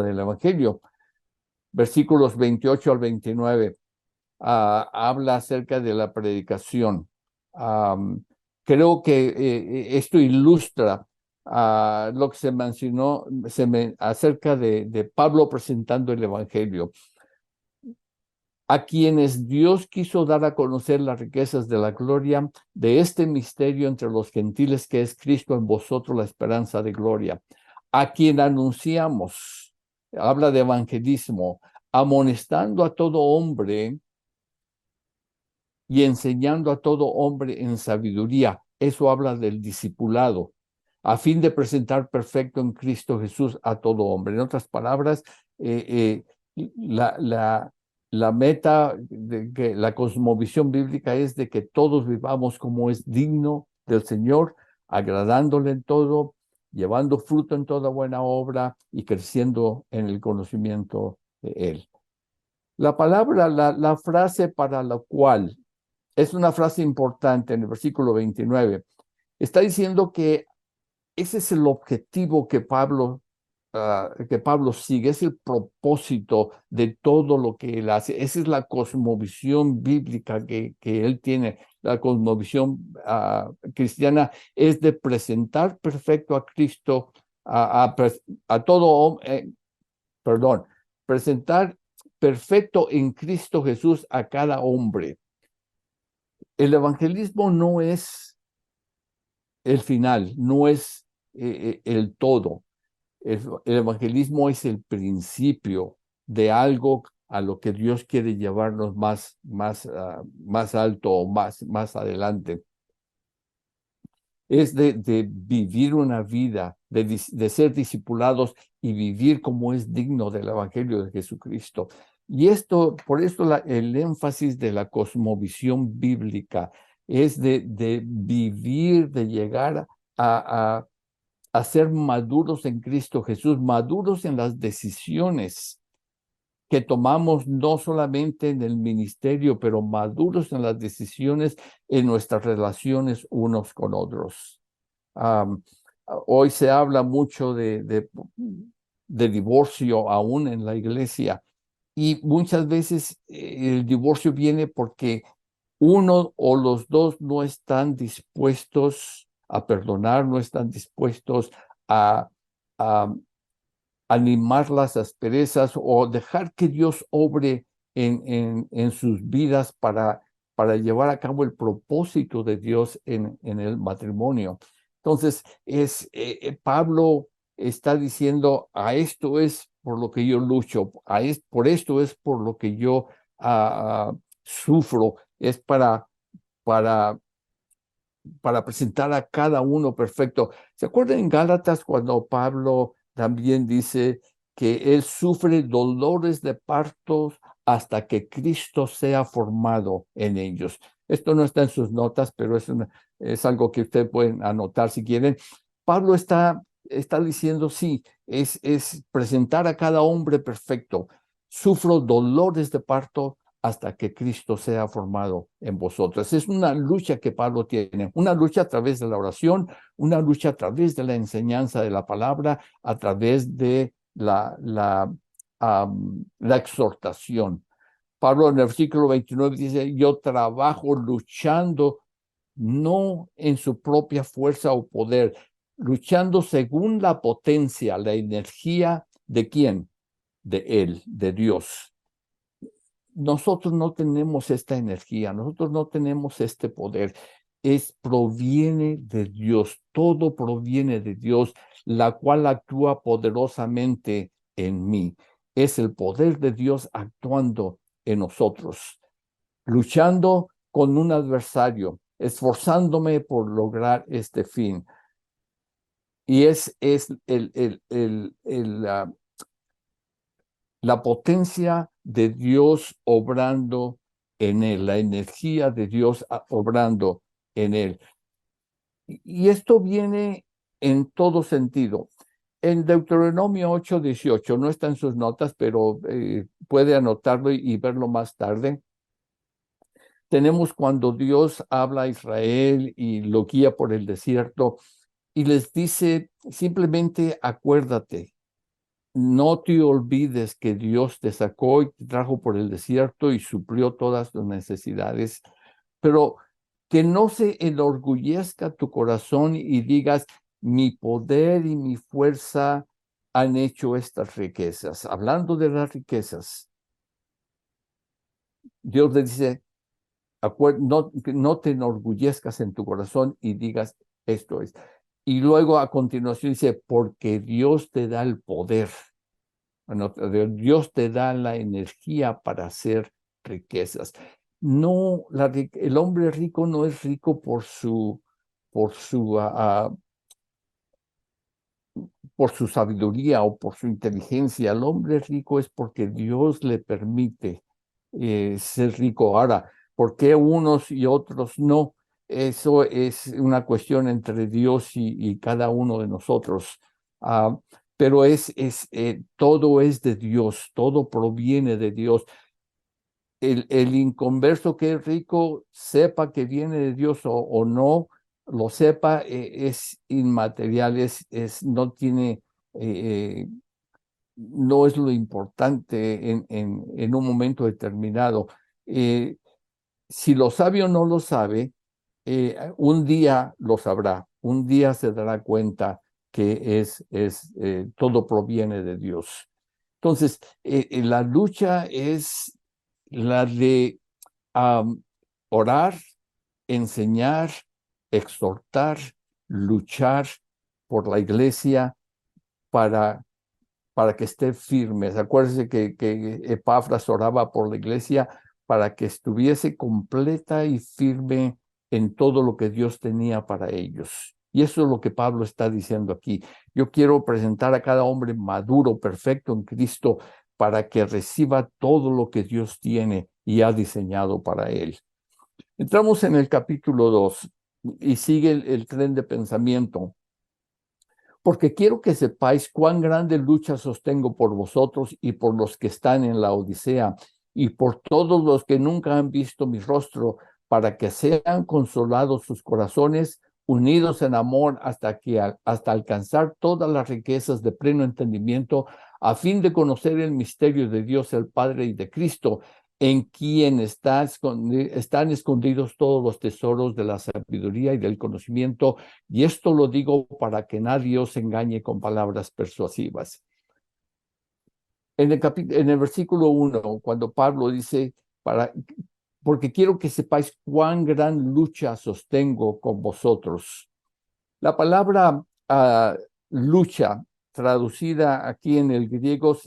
del Evangelio. Versículos 28 al 29 habla acerca de la predicación. Creo que esto ilustra lo que se mencionó acerca de Pablo presentando el Evangelio, a quienes Dios quiso dar a conocer las riquezas de la gloria de este misterio entre los gentiles, que es Cristo en vosotros, la esperanza de gloria, a quien anunciamos, habla de evangelismo, amonestando a todo hombre y enseñando a todo hombre en sabiduría. Eso habla del discipulado, a fin de presentar perfecto en Cristo Jesús a todo hombre. En otras palabras, la meta de que la cosmovisión bíblica es de que todos vivamos como es digno del Señor, agradándole en todo, llevando fruto en toda buena obra y creciendo en el conocimiento de Él. La palabra, la frase para la cual es una frase importante en el versículo 29. Está diciendo que ese es el objetivo que Pablo sigue, es el propósito de todo lo que él hace. Esa es la cosmovisión bíblica que él tiene. La cosmovisión cristiana es de presentar perfecto a Cristo, a todo, presentar perfecto en Cristo Jesús a cada hombre. El evangelismo no es el final, no es el todo. El evangelismo es el principio de algo a lo que Dios quiere llevarnos más alto o más adelante. Es de vivir una vida, de ser discipulados y vivir como es digno del Evangelio de Jesucristo. Y por esto el énfasis de la cosmovisión bíblica es de vivir, de llegar a ser maduros en Cristo Jesús, maduros en las decisiones que tomamos no solamente en el ministerio, pero maduros en las decisiones en nuestras relaciones unos con otros. Hoy se habla mucho de divorcio aún en la iglesia, y muchas veces el divorcio viene porque uno o los dos no están dispuestos a perdonar, no están dispuestos a, a animar las asperezas o dejar que Dios obre en sus vidas para llevar a cabo el propósito de Dios en el matrimonio. Entonces, Pablo está diciendo, a esto es por lo que yo lucho, por esto es por lo que yo sufro, es para presentar a cada uno perfecto. ¿Se acuerdan en Gálatas cuando Pablo también dice que él sufre dolores de partos hasta que Cristo sea formado en ellos? Esto no está en sus notas, pero es algo que ustedes pueden anotar si quieren. Pablo está diciendo, sí, es presentar a cada hombre perfecto. Sufro dolores de parto hasta que Cristo sea formado en vosotros. Es una lucha que Pablo tiene, una lucha a través de la oración, una lucha a través de la enseñanza de la palabra, a través de la exhortación. Pablo en el versículo 29 dice, yo trabajo luchando no en su propia fuerza o poder, luchando según la potencia, la energía de quién, de Él, de Dios. Nosotros no tenemos esta energía, nosotros no tenemos este poder. Proviene de Dios, todo proviene de Dios, la cual actúa poderosamente en mí. Es el poder de Dios actuando en nosotros, luchando con un adversario, esforzándome por lograr este fin. Y es la potencia de Dios obrando en él, la energía de Dios obrando en él. Y esto viene en todo sentido. En Deuteronomio 8:18, no está en sus notas, pero puede anotarlo y verlo más tarde. Tenemos cuando Dios habla a Israel y lo guía por el desierto y les dice simplemente acuérdate. No te olvides que Dios te sacó y te trajo por el desierto y suplió todas tus necesidades, pero que no se enorgullezca tu corazón y digas, mi poder y mi fuerza han hecho estas riquezas. Hablando de las riquezas, Dios le dice, no te enorgullezcas en tu corazón y digas, esto es. Y luego a continuación dice, porque Dios te da el poder. Bueno, Dios te da la energía para hacer riquezas. No, el hombre rico no es rico por su, por su sabiduría o por su inteligencia. El hombre rico es porque Dios le permite ser rico. Ahora, ¿por qué unos y otros no? Eso es una cuestión entre Dios y cada uno de nosotros. Ah, pero todo es de Dios, todo proviene de Dios. El inconverso que es rico, sepa que viene de Dios o no lo sepa, es inmaterial, no tiene, eh, no es lo importante en un momento determinado. Eh, si lo sabe o no lo sabe, un día lo sabrá, un día se dará cuenta que todo proviene de Dios. Entonces, la lucha es la de orar, enseñar, exhortar, luchar por la iglesia para, para que esté firme. Acuérdense que Epafras oraba por la iglesia para que estuviese completa y firme en todo lo que Dios tenía para ellos. Y eso es lo que Pablo está diciendo aquí. Yo quiero presentar a cada hombre maduro, perfecto en Cristo, para que reciba todo lo que Dios tiene y ha diseñado para él. Entramos en el capítulo 2 y sigue el tren de pensamiento. Porque quiero que sepáis cuán grande lucha sostengo por vosotros y por los que están en la Odisea y por todos los que nunca han visto mi rostro, para que sean consolados sus corazones, unidos en amor hasta alcanzar todas las riquezas de pleno entendimiento, a fin de conocer el misterio de Dios el Padre y de Cristo, en quien están escondidos todos los tesoros de la sabiduría y del conocimiento. Y esto lo digo para que nadie os engañe con palabras persuasivas. En el versículo 1, cuando Pablo dice, porque quiero que sepáis cuán gran lucha sostengo con vosotros. La palabra lucha, traducida aquí en el griego,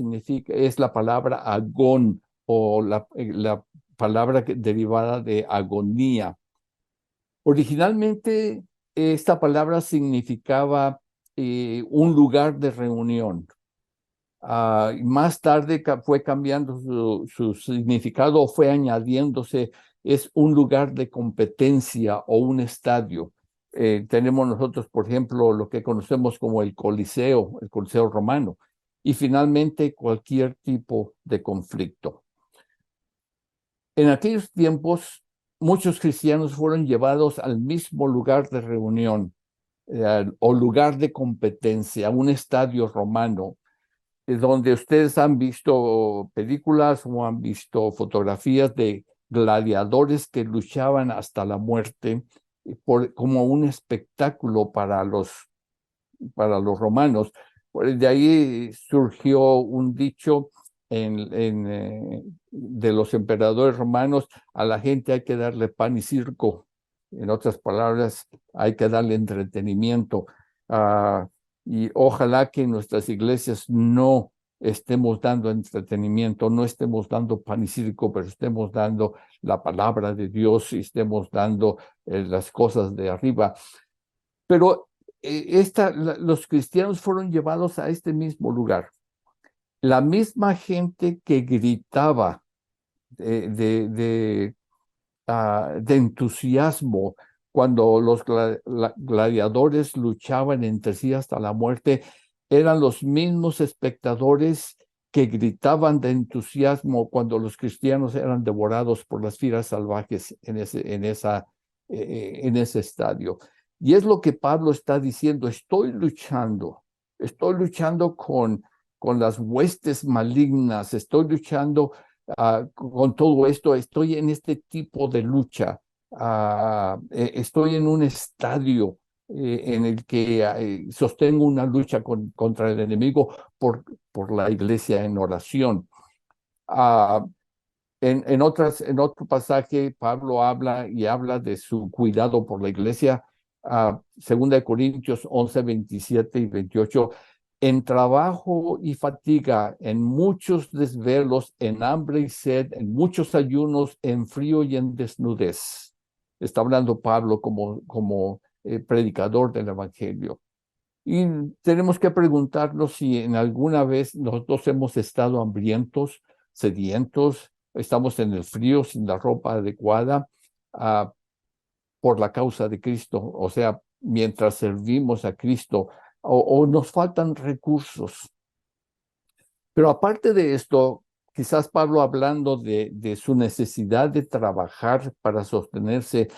es la palabra agón, o la palabra derivada de agonía. Originalmente, esta palabra significaba un lugar de reunión. Más tarde fue cambiando su significado, fue añadiéndose, es un lugar de competencia o un estadio. Tenemos nosotros, por ejemplo, lo que conocemos como el Coliseo romano, y finalmente cualquier tipo de conflicto. En aquellos tiempos, muchos cristianos fueron llevados al mismo lugar de reunión o lugar de competencia, un estadio romano, donde ustedes han visto películas o han visto fotografías de gladiadores que luchaban hasta la muerte como un espectáculo para los romanos. De ahí surgió un dicho de los emperadores romanos: a la gente hay que darle pan y circo. En otras palabras, hay que darle entretenimiento. Y ojalá que en nuestras iglesias no estemos dando entretenimiento, no estemos dando pan y circo, pero estemos dando la palabra de Dios y estemos dando las cosas de arriba. Pero los cristianos fueron llevados a este mismo lugar. La misma gente que gritaba de entusiasmo cuando los gladiadores luchaban entre sí hasta la muerte, eran los mismos espectadores que gritaban de entusiasmo cuando los cristianos eran devorados por las fieras salvajes en ese estadio. Y es lo que Pablo está diciendo: estoy luchando con las huestes malignas, estoy luchando con todo esto, estoy en este tipo de lucha, estoy en un estadio en el que sostengo una lucha contra el enemigo por la iglesia en oración. Ah, en otro pasaje, Pablo habla de su cuidado por la iglesia, 2 Corintios 11, 27 y 28, en trabajo y fatiga, en muchos desvelos, en hambre y sed, en muchos ayunos, en frío y en desnudez. Está hablando Pablo como predicador del evangelio. Y tenemos que preguntarnos si en alguna vez nosotros hemos estado hambrientos, sedientos, estamos en el frío sin la ropa adecuada, ah, por la causa de Cristo, o sea, mientras servimos a Cristo, o nos faltan recursos. Pero aparte de esto, quizás Pablo hablando de su necesidad de trabajar para sostenerse,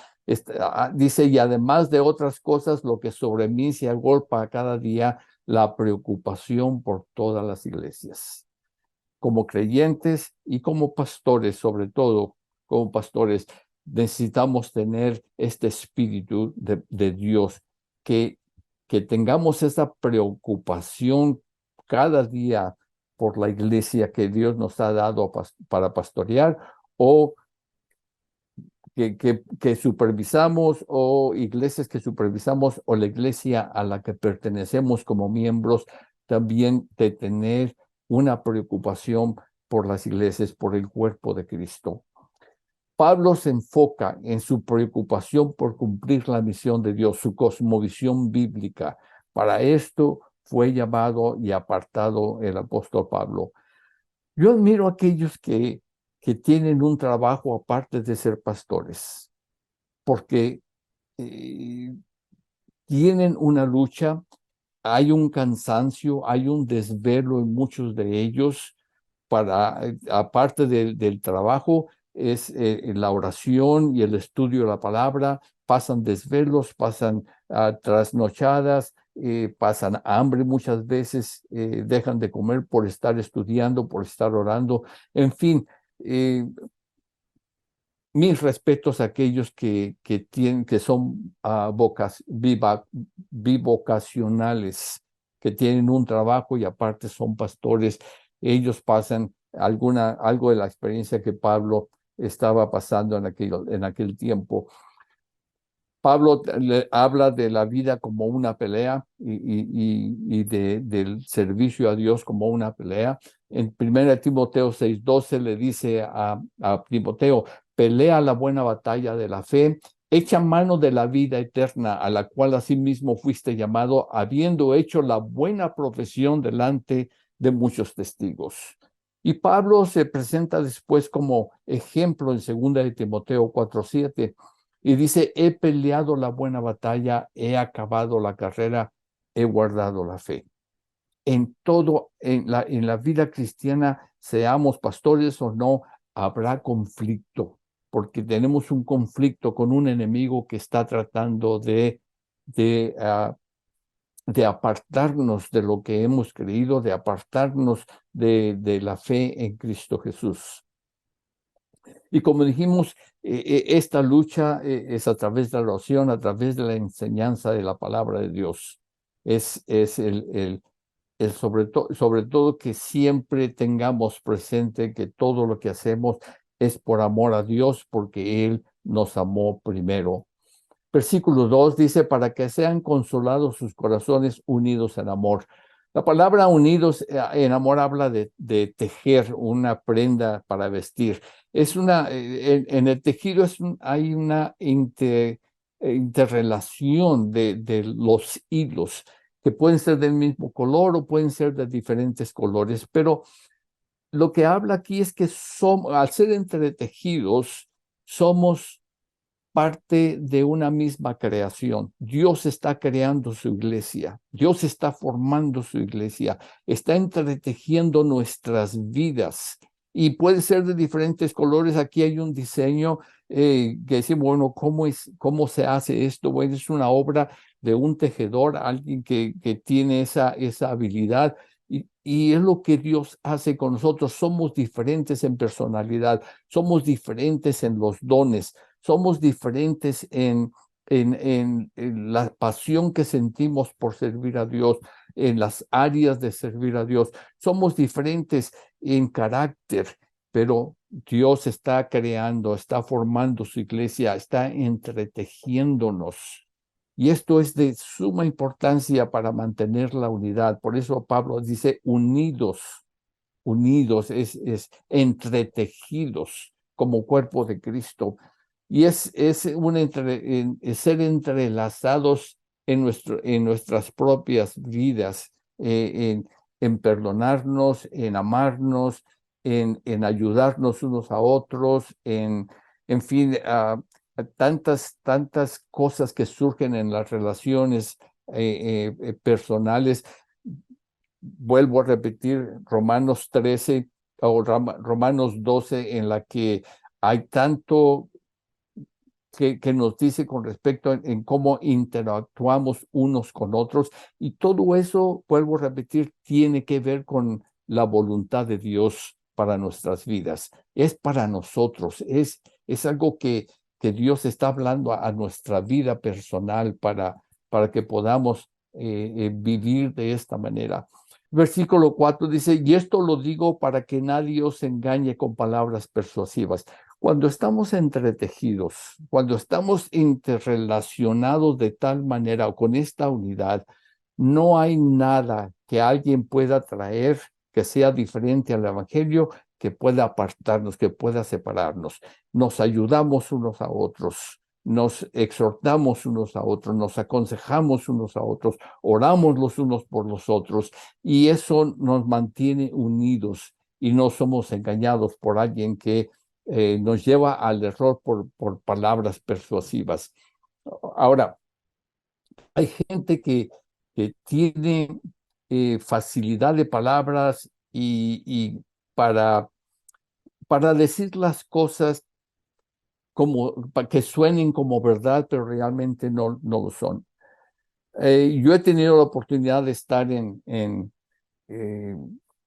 dice, y además de otras cosas, lo que sobre mí se agolpa cada día, la preocupación por todas las iglesias. Como creyentes y como pastores, sobre todo como pastores, necesitamos tener este espíritu de Dios, que tengamos esa preocupación cada día por la iglesia que Dios nos ha dado para pastorear, o que supervisamos, o iglesias que supervisamos, o la iglesia a la que pertenecemos como miembros, también de tener una preocupación por las iglesias, por el cuerpo de Cristo. Pablo se enfoca en su preocupación por cumplir la misión de Dios, su cosmovisión bíblica. Para esto fue llamado y apartado el apóstol Pablo. Yo admiro a aquellos que tienen un trabajo aparte de ser pastores, porque tienen una lucha, hay un cansancio, hay un desvelo en muchos de ellos. Aparte del trabajo, es la oración y el estudio de la palabra. Pasan desvelos, pasan trasnochadas, pasan hambre muchas veces, dejan de comer por estar estudiando, por estar orando. En fin, mis respetos a aquellos que son bivocacionales, que tienen un trabajo y aparte son pastores. Ellos pasan algo de la experiencia que Pablo estaba pasando en aquel tiempo. Pablo le habla de la vida como una pelea y del servicio a Dios como una pelea. En 1 Timoteo 6:12 le dice a Timoteo: pelea la buena batalla de la fe, echa mano de la vida eterna, a la cual asimismo fuiste llamado, habiendo hecho la buena profesión delante de muchos testigos. Y Pablo se presenta después como ejemplo en 2 Timoteo 4:7. Y dice: he peleado la buena batalla, he acabado la carrera, he guardado la fe. En todo, en la vida cristiana, seamos pastores o no, habrá conflicto, porque tenemos un conflicto con un enemigo que está tratando de apartarnos de lo que hemos creído, de apartarnos de la fe en Cristo Jesús. Y como dijimos, esta lucha es a través de la oración, a través de la enseñanza de la palabra de Dios. Es sobre todo que siempre tengamos presente que todo lo que hacemos es por amor a Dios, porque Él nos amó primero. Versículo 2 dice: para que sean consolados sus corazones unidos en amor. La palabra unidos en amor habla de tejer una prenda para vestir. En el tejido hay una interrelación de los hilos, que pueden ser del mismo color o pueden ser de diferentes colores, pero lo que habla aquí es que al ser entretejidos, somos parte de una misma creación. Dios está creando su iglesia, Dios está formando su iglesia, está entretejiendo nuestras vidas, y puede ser de diferentes colores. Aquí hay un diseño que dice, bueno, ¿cómo se hace esto? Bueno, es una obra de un tejedor, alguien que tiene esa habilidad. Y es lo que Dios hace con nosotros. Somos diferentes en personalidad, somos diferentes en los dones, somos diferentes en en la pasión que sentimos por servir a Dios, en las áreas de servir a Dios. Somos diferentes en carácter, pero Dios está creando, está formando su iglesia, está entretejiéndonos. Y esto es de suma importancia para mantener la unidad. Por eso Pablo dice unidos, unidos, es entretejidos como cuerpo de Cristo. Y es ser entrelazados en nuestras propias vidas, en perdonarnos, en amarnos, en ayudarnos unos a otros, en fin, tantas cosas que surgen en las relaciones personales. Vuelvo a repetir Romanos 13 o Romanos 12, en la que hay tanto que nos dice con respecto en cómo interactuamos unos con otros, y todo eso, vuelvo a repetir, tiene que ver con la voluntad de Dios para nuestras vidas. Es para nosotros, es algo que Dios está hablando a nuestra vida personal para que podamos vivir de esta manera. Versículo 4 dice, y esto lo digo para que nadie os engañe con palabras persuasivas. Cuando estamos entretejidos, cuando estamos interrelacionados de tal manera o con esta unidad, no hay nada que alguien pueda traer que sea diferente al Evangelio, que pueda apartarnos, que pueda separarnos. Nos ayudamos unos a otros, nos exhortamos unos a otros, nos aconsejamos unos a otros, oramos los unos por los otros, y eso nos mantiene unidos y no somos engañados por alguien que nos lleva al error por palabras persuasivas. Ahora, hay gente que tiene facilidad de palabras y para decir las cosas para que suenen como verdad, pero realmente no lo son. Yo he tenido la oportunidad de estar en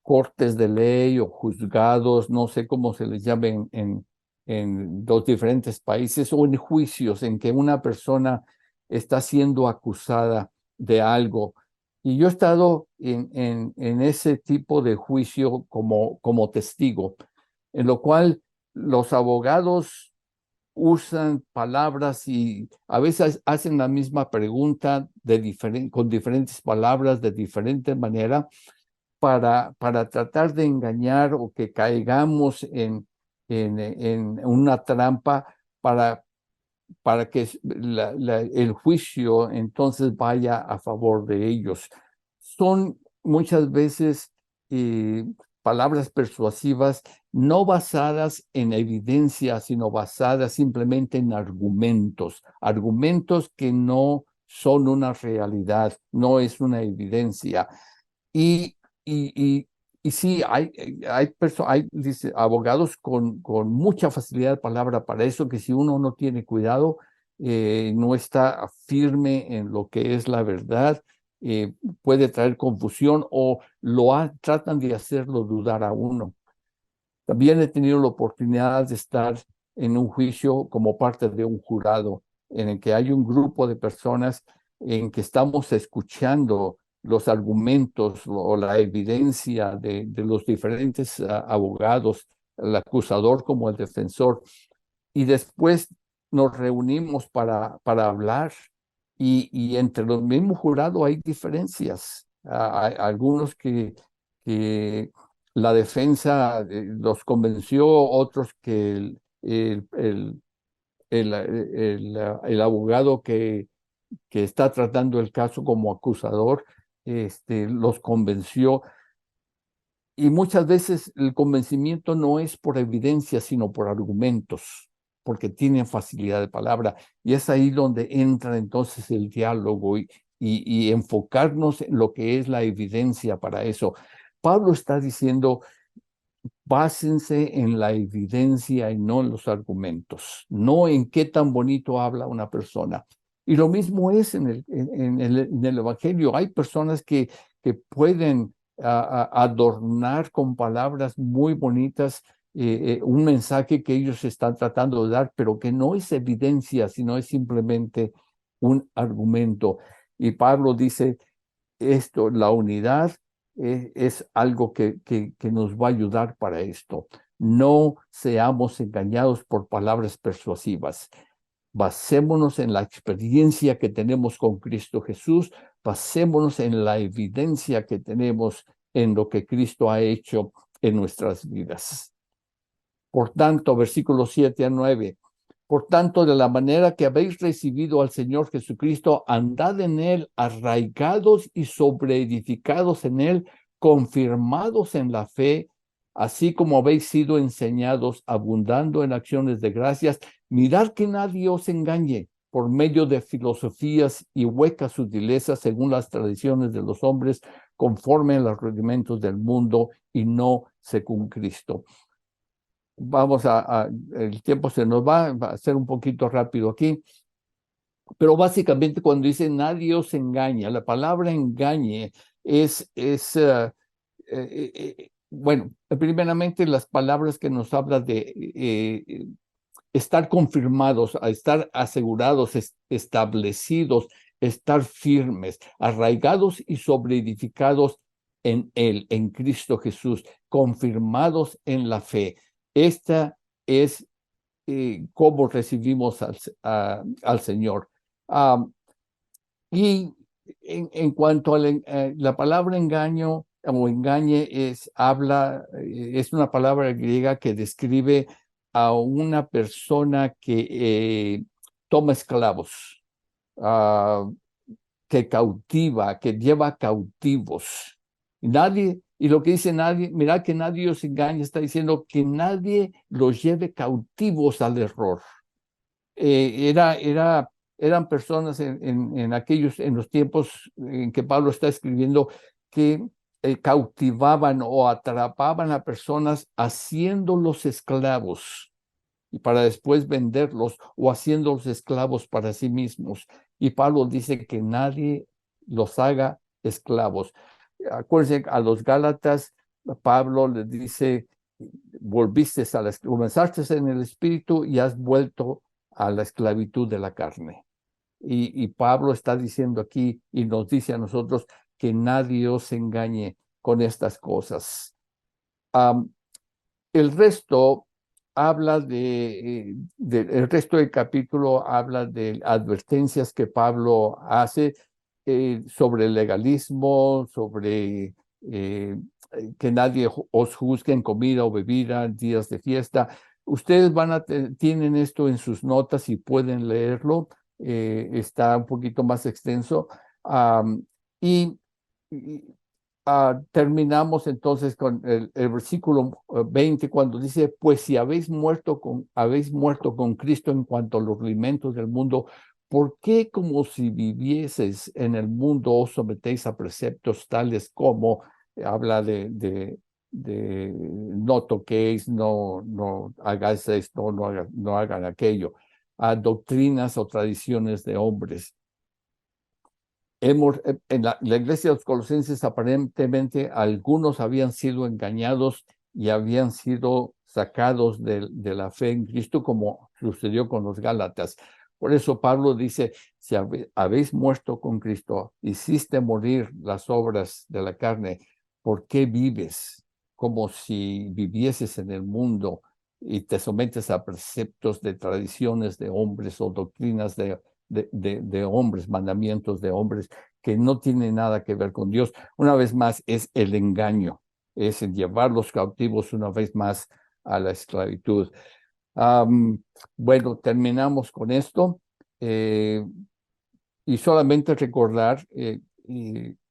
cortes de ley o juzgados, no sé cómo se les llame en los diferentes países, o en juicios en que una persona está siendo acusada de algo. Y yo he estado en ese tipo de juicio como testigo, en lo cual los abogados usan palabras y a veces hacen la misma pregunta con diferentes palabras, de diferente manera, para tratar de engañar o que caigamos en una trampa para que el juicio entonces vaya a favor de ellos. Son muchas veces eh, palabras persuasivas no basadas en evidencia, sino basadas simplemente en argumentos, argumentos que no son una realidad, no es una evidencia. Y, y, y, y sí, dice, abogados con mucha facilidad de palabra para eso, que si uno no tiene cuidado, no está firme en lo que es la verdad, puede traer confusión o tratan de hacerlo dudar a uno. También he tenido la oportunidad de estar en un juicio como parte de un jurado, en el que hay un grupo de personas en que estamos escuchando los argumentos o la evidencia de los diferentes abogados, el acusador como el defensor, y después nos reunimos para hablar, y entre los mismos jurados hay diferencias. Hay algunos que la defensa los convenció, otros que el abogado que está tratando el caso como acusador los convenció. Y muchas veces el convencimiento no es por evidencia, sino por argumentos, porque tienen facilidad de palabra. Y es ahí donde entra entonces el diálogo y enfocarnos en lo que es la evidencia para eso. Pablo está diciendo, básense en la evidencia y no en los argumentos, no en qué tan bonito habla una persona. Y lo mismo es en el Evangelio. Hay personas que pueden adornar con palabras muy bonitas un mensaje que ellos están tratando de dar, pero que no es evidencia, sino es simplemente un argumento. Y Pablo dice esto, la unidad es algo que nos va a ayudar para esto. No seamos engañados por palabras persuasivas. Basémonos en la experiencia que tenemos con Cristo Jesús, basémonos en la evidencia que tenemos en lo que Cristo ha hecho en nuestras vidas. Por tanto, versículos 7 a 9, por tanto, de la manera que habéis recibido al Señor Jesucristo, andad en él, arraigados y sobreedificados en él, confirmados en la fe, así como habéis sido enseñados, abundando en acciones de gracias. Mirad que nadie os engañe por medio de filosofías y huecas sutilezas según las tradiciones de los hombres, conforme a los rudimentos del mundo y no según Cristo. El tiempo se nos va a ser un poquito rápido aquí, pero básicamente cuando dice nadie os engaña, la palabra engañe bueno, primeramente las palabras que nos habla de estar confirmados, a estar asegurados, establecidos, estar firmes, arraigados y sobreedificados en Él, en Cristo Jesús, confirmados en la fe. Esta es cómo recibimos al Señor. Y en cuanto a la palabra engaño o engañe, es una palabra griega que describe a una persona que toma esclavos, que cautiva, que lleva cautivos. Y lo que dice nadie, mira que nadie os engañe, está diciendo que nadie los lleve cautivos al error. Eran personas en los tiempos en que Pablo está escribiendo que cautivaban o atrapaban a personas haciéndolos esclavos y para después venderlos o haciéndolos esclavos para sí mismos. Y Pablo dice que nadie los haga esclavos. Acuérdense, a los Gálatas, Pablo les dice, comenzaste en el espíritu y has vuelto a la esclavitud de la carne. Y Pablo está diciendo aquí y nos dice a nosotros que nadie os engañe con estas cosas. El resto habla el resto del capítulo habla de advertencias que Pablo hace sobre el legalismo, sobre que nadie os juzgue en comida o bebida, días de fiesta. Ustedes tienen esto en sus notas y pueden leerlo. Está un poquito más extenso. Y, y terminamos entonces con el versículo 20 cuando dice, pues si habéis muerto con Cristo en cuanto a los rudimentos del mundo, ¿por qué como si vivieseis en el mundo os sometéis a preceptos tales como, habla de no toquéis, no hagáis esto, no hagan aquello, a doctrinas o tradiciones de hombres? En la iglesia de los colosenses aparentemente algunos habían sido engañados y habían sido sacados de la fe en Cristo, como sucedió con los Gálatas. Por eso Pablo dice, si habéis muerto con Cristo, hiciste morir las obras de la carne, ¿por qué vives como si vivieses en el mundo y te sometes a preceptos de tradiciones de hombres o doctrinas de hombres, mandamientos de hombres que no tienen nada que ver con Dios? Una vez más, es el engaño, es el llevar los cautivos una vez más a la esclavitud. Bueno, terminamos con esto y solamente recordar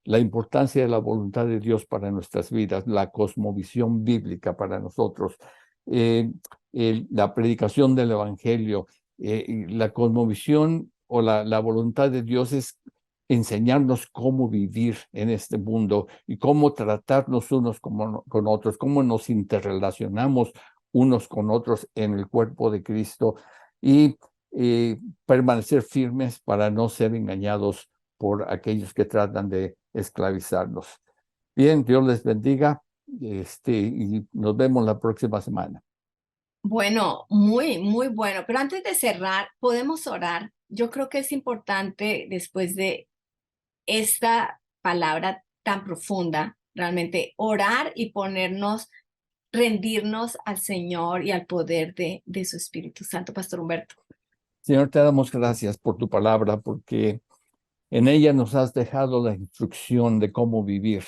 la importancia de la voluntad de Dios para nuestras vidas, la cosmovisión bíblica para nosotros, la predicación del Evangelio, la cosmovisión o la voluntad de Dios es enseñarnos cómo vivir en este mundo y cómo tratarnos unos con otros, cómo nos interrelacionamos unos con otros en el cuerpo de Cristo y permanecer firmes para no ser engañados por aquellos que tratan de esclavizarnos. Bien, Dios les bendiga y nos vemos la próxima semana. Bueno, muy, muy bueno. Pero antes de cerrar, podemos orar yo creo que es importante después de esta palabra tan profunda, realmente orar y rendirnos al Señor y al poder de su Espíritu Santo, Pastor Humberto. Señor, te damos gracias por tu palabra, porque en ella nos has dejado la instrucción de cómo vivir.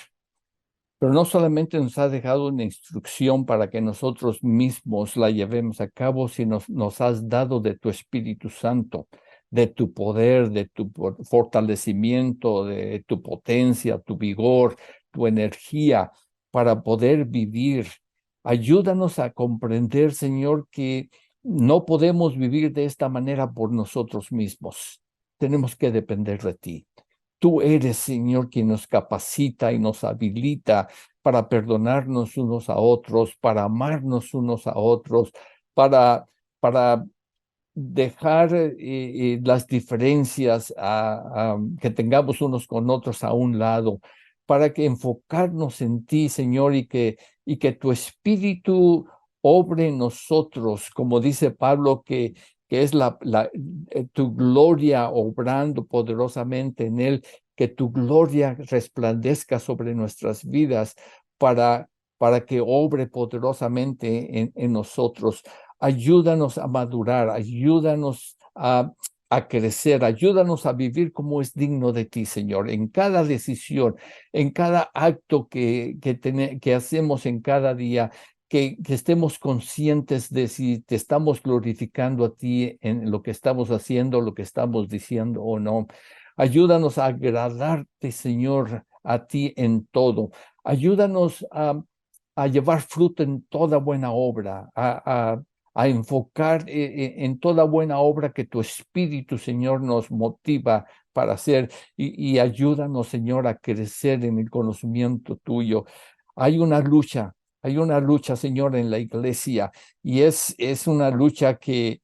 Pero no solamente nos has dejado una instrucción para que nosotros mismos la llevemos a cabo, sino nos has dado de tu Espíritu Santo, de tu poder, de tu fortalecimiento, de tu potencia, tu vigor, tu energía para poder vivir. Ayúdanos a comprender, Señor, que no podemos vivir de esta manera por nosotros mismos. Tenemos que depender de ti. Tú eres, Señor, quien nos capacita y nos habilita para perdonarnos unos a otros, para amarnos unos a otros, para dejar las diferencias que tengamos unos con otros a un lado, para que enfocarnos en ti, Señor, y que tu Espíritu obre en nosotros, como dice Pablo, que es tu gloria obrando poderosamente en él, que tu gloria resplandezca sobre nuestras vidas para que obre poderosamente en nosotros. Ayúdanos a madurar, ayúdanos a crecer, ayúdanos a vivir como es digno de ti, Señor, en cada decisión, en cada acto que hacemos en cada día, que estemos conscientes de si te estamos glorificando a ti en lo que estamos haciendo, lo que estamos diciendo o no. Ayúdanos a agradarte, Señor, a ti en todo. Ayúdanos a llevar fruto en toda buena obra, a enfocar en toda buena obra que tu Espíritu, Señor, nos motiva para hacer y ayúdanos, Señor, a crecer en el conocimiento tuyo. Hay hay una lucha, Señor, en la iglesia y es una lucha que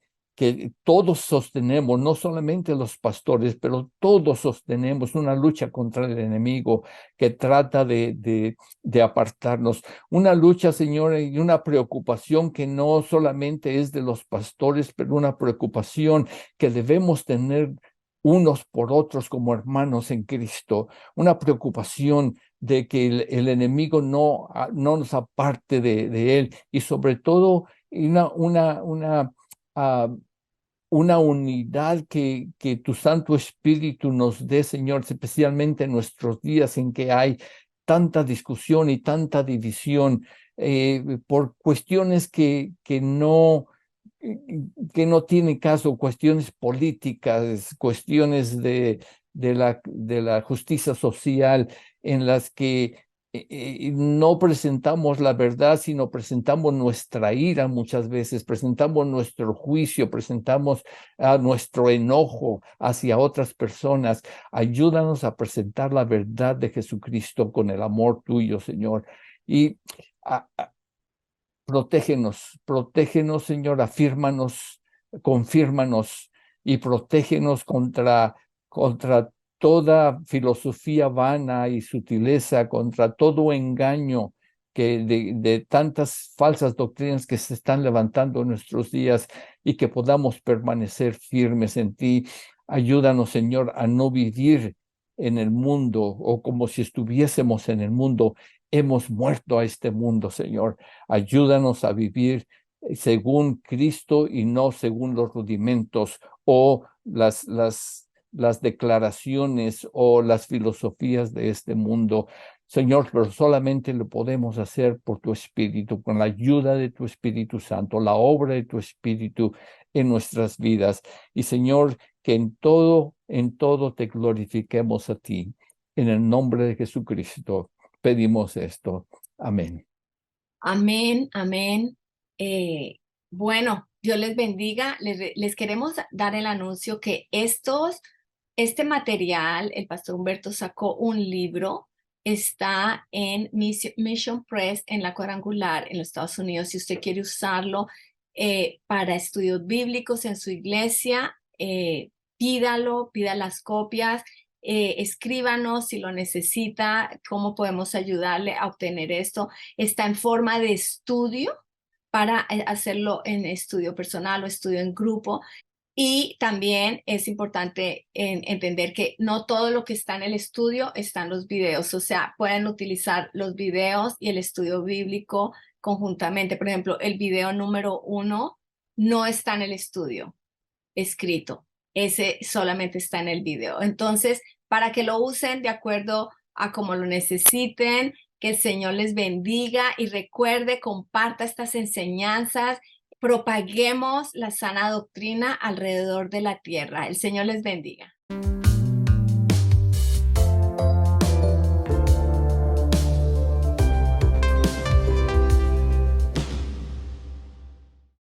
todos sostenemos, no solamente los pastores, pero todos sostenemos una lucha contra el enemigo que trata de apartarnos. Una lucha, Señor, y una preocupación que no solamente es de los pastores, pero una preocupación que debemos tener unos por otros como hermanos en Cristo. Una preocupación de que el enemigo no nos aparte de él y sobre todo ah, una unidad que tu Santo Espíritu nos dé, Señor, especialmente en nuestros días en que hay tanta discusión y tanta división por cuestiones que no tienen caso, cuestiones políticas, cuestiones de la justicia social, en las que no presentamos la verdad, sino presentamos nuestra ira muchas veces, presentamos nuestro juicio, presentamos nuestro enojo hacia otras personas. Ayúdanos a presentar la verdad de Jesucristo con el amor tuyo, Señor. Y a, protégenos, Señor, afírmanos, confírmanos y protégenos contra toda filosofía vana y sutileza, contra todo engaño de tantas falsas doctrinas que se están levantando en nuestros días y que podamos permanecer firmes en ti. Ayúdanos, Señor, a no vivir en el mundo o como si estuviésemos en el mundo. Hemos muerto a este mundo, Señor. Ayúdanos a vivir según Cristo y no según los rudimentos o las declaraciones o las filosofías de este mundo. Señor, pero solamente lo podemos hacer por tu Espíritu, con la ayuda de tu Espíritu Santo, la obra de tu Espíritu en nuestras vidas. Y Señor, que en todo te glorifiquemos a ti. En el nombre de Jesucristo pedimos esto. Amén. Amén, amén. Bueno, Dios les bendiga. Les queremos dar el anuncio que este material, el pastor Humberto sacó un libro, está en Mission Press en la Cuadrangular en los Estados Unidos. Si usted quiere usarlo para estudios bíblicos en su iglesia, pida las copias. Escríbanos si lo necesita, cómo podemos ayudarle a obtener esto. Está en forma de estudio para hacerlo en estudio personal o estudio en grupo. Y también es importante entender que no todo lo que está en el estudio está en los videos, o sea, pueden utilizar los videos y el estudio bíblico conjuntamente. Por ejemplo, el video número 1 no está en el estudio escrito, ese solamente está en el video. Entonces, para que lo usen de acuerdo a como lo necesiten, que el Señor les bendiga y recuerde, comparta estas enseñanzas, propaguemos la sana doctrina alrededor de la tierra. El Señor les bendiga.